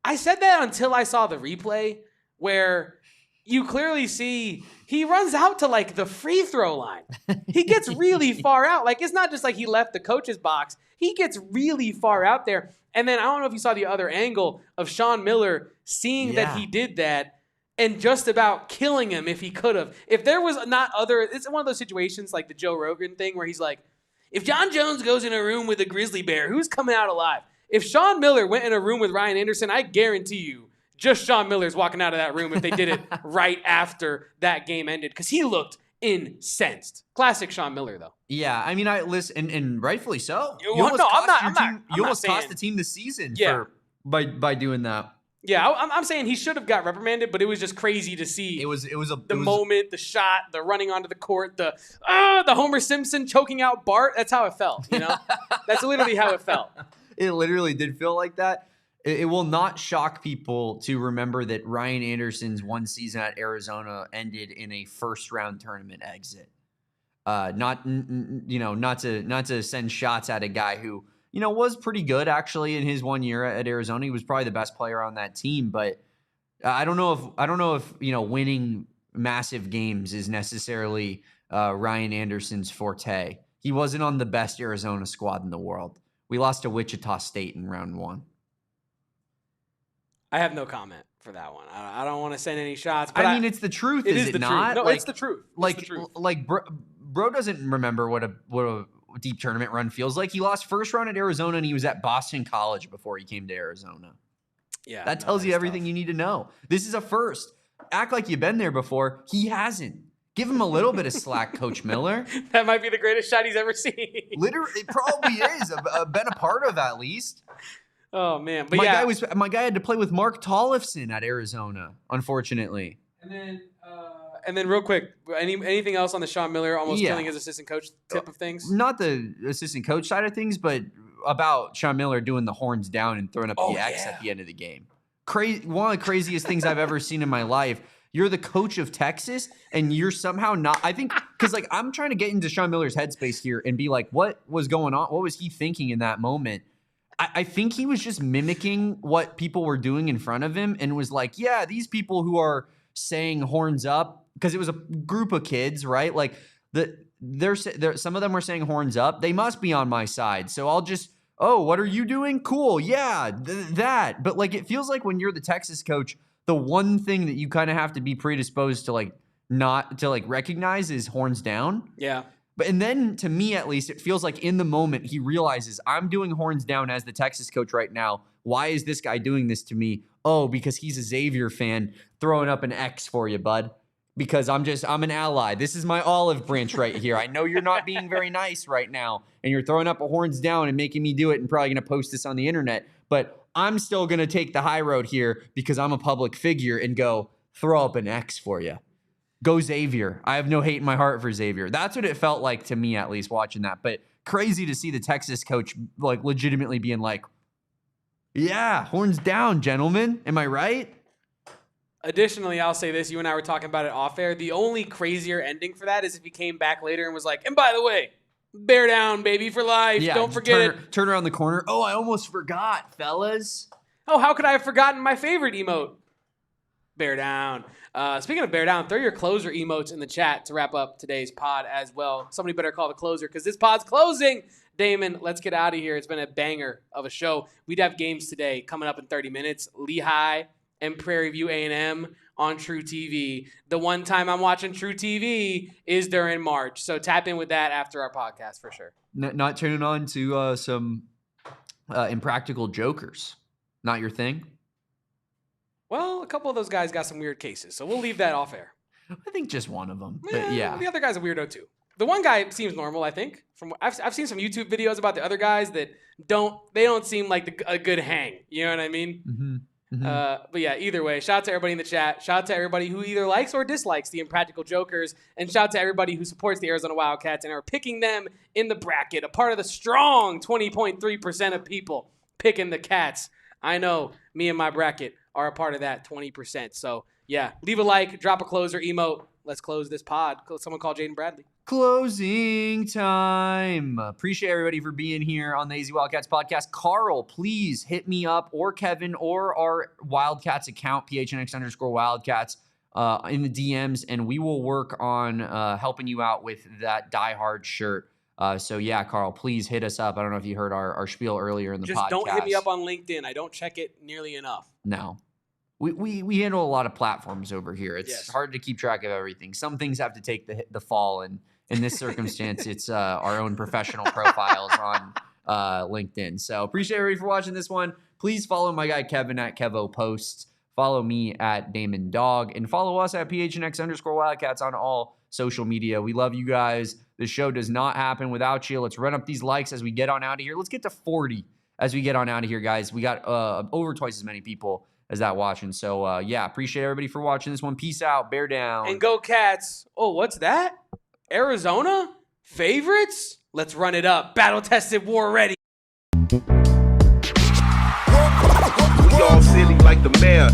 I said that until I saw the replay where you clearly see he runs out to like the free throw line. He gets really far out. Like it's not just like he left the coach's box. He gets really far out there. And then I don't know if you saw the other angle of Sean Miller seeing that he did that and just about killing him if he could have. If there was not other, it's one of those situations like the Joe Rogan thing where he's like, if John Jones goes in a room with a grizzly bear, who's coming out alive? If Sean Miller went in a room with Ryan Anderson, I guarantee you, just Sean Miller's walking out of that room if they did it right after that game ended because he looked incensed. Classic Sean Miller, though. Yeah, I mean, I listen, and rightfully so. You almost cost the team the season by doing that. Yeah, I'm saying he should have got reprimanded, but it was just crazy to see. The moment, the shot, the running onto the court, the Homer Simpson choking out Bart. That's how it felt. You know, that's literally how it felt. It literally did feel like that. It will not shock people to remember that Ryan Anderson's one season at Arizona ended in a first-round tournament exit. Not to send shots at a guy who was pretty good actually in his 1 year at Arizona. He was probably the best player on that team, but I don't know if winning massive games is necessarily Ryan Anderson's forte. He wasn't on the best Arizona squad in the world. We lost to Wichita State in round 1. I have no comment for that one. I don't want to send any shots. But I mean, it's the truth. Is it not? No, it's the truth. Bro doesn't remember what a deep tournament run feels like. He lost first round at Arizona, and he was at Boston College before he came to Arizona. Yeah, that tells you everything you need to know. This is a first. Act like you've been there before. He hasn't. Give him a little bit of slack, Coach Miller. That might be the greatest shot he's ever seen. Literally, it probably is. Been a part of at least. Oh man, but my guy had to play with Mark Tollefson at Arizona, unfortunately. And then real quick, anything else on the Sean Miller almost killing his assistant coach tip of things? Not the assistant coach side of things, but about Sean Miller doing the horns down and throwing up the X at the end of the game. One of the craziest things I've ever seen in my life. You're the coach of Texas, and you're somehow not. I think because I'm trying to get into Sean Miller's headspace here and be like, what was going on? What was he thinking in that moment? I think he was just mimicking what people were doing in front of him and was like, yeah, these people who are saying horns up, because it was a group of kids, right? Like some of them were saying horns up. They must be on my side. So I'll just, what are you doing? Cool. Yeah, that. But like, it feels like when you're the Texas coach, the one thing that you kind of have to be predisposed to not to recognize is horns down. Yeah. And then, to me at least, it feels like in the moment he realizes I'm doing horns down as the Texas coach right now. Why is this guy doing this to me? Oh, because he's a Xavier fan throwing up an X for you, bud. because I'm an ally. This is my olive branch right here. I know you're not being very nice right now, and you're throwing up a horns down and making me do it and probably going to post this on the internet, but I'm still going to take the high road here because I'm a public figure and go throw up an X for you. Go Xavier. I have no hate in my heart for Xavier. That's what it felt like to me, at least, watching that. But crazy to see the Texas coach like legitimately being like, yeah, horns down, gentlemen. Am I right? Additionally, I'll say this. You and I were talking about it off air. The only crazier ending for that is if he came back later and was like, and by the way, bear down, baby, for life. Yeah, Don't forget. Turn around the corner. Oh, I almost forgot, fellas. Oh, how could I have forgotten my favorite emote? Bear down. Speaking of bear down, throw your closer emotes in the chat to wrap up today's pod as well. Somebody better call the closer because this pod's closing. Damon, let's get out of here. It's been a banger of a show. We'd have games today coming up in 30 minutes. Lehigh and Prairie View A&M on True TV. The one time I'm watching True TV is during March. So tap in with that after our podcast for sure. Not tuning on to some Impractical Jokers. Not your thing? Well, a couple of those guys got some weird cases, so we'll leave that off air. I think just one of them. But yeah. The other guy's a weirdo too. The one guy seems normal, I think. I've seen some YouTube videos about the other guys that don't seem like a good hang. You know what I mean? Mm-hmm. Mm-hmm. But yeah, either way, shout out to everybody in the chat. Shout out to everybody who either likes or dislikes the Impractical Jokers. And shout out to everybody who supports the Arizona Wildcats and are picking them in the bracket. A part of the strong 20.3% of people picking the Cats. I know me and my bracket are a part of that 20%. So yeah, leave a like, drop a closer emote. Let's close this pod. Someone call Jaden Bradley. Closing time. Appreciate everybody for being here on the AZ Wildcats podcast. Carl, please hit me up, or Kevin, or our Wildcats account, PHNX_Wildcats, in the DMs, and we will work on helping you out with that Die Hard shirt. So yeah, Carl, please hit us up. I don't know if you heard our spiel earlier in the podcast. Just don't hit me up on LinkedIn. I don't check it nearly enough. No. We handle a lot of platforms over here. It's hard to keep track of everything. Some things have to take the fall, and in this circumstance, it's our own professional profiles on LinkedIn. So appreciate everybody for watching this one. Please follow my guy Kevin at KevoPosts. Follow me at Damon Dog, and follow us at PHNX_Wildcats on all social media. We love you guys. The show does not happen without you. Let's run up these likes as we get on out of here. Let's get to 40 as we get on out of here, guys. We got over twice as many people as that watching. So yeah, appreciate everybody for watching this one. Peace out. Bear down. And go Cats. Oh, what's that? Arizona? Favorites? Let's run it up. Battle tested, war ready. We all silly like the mayor.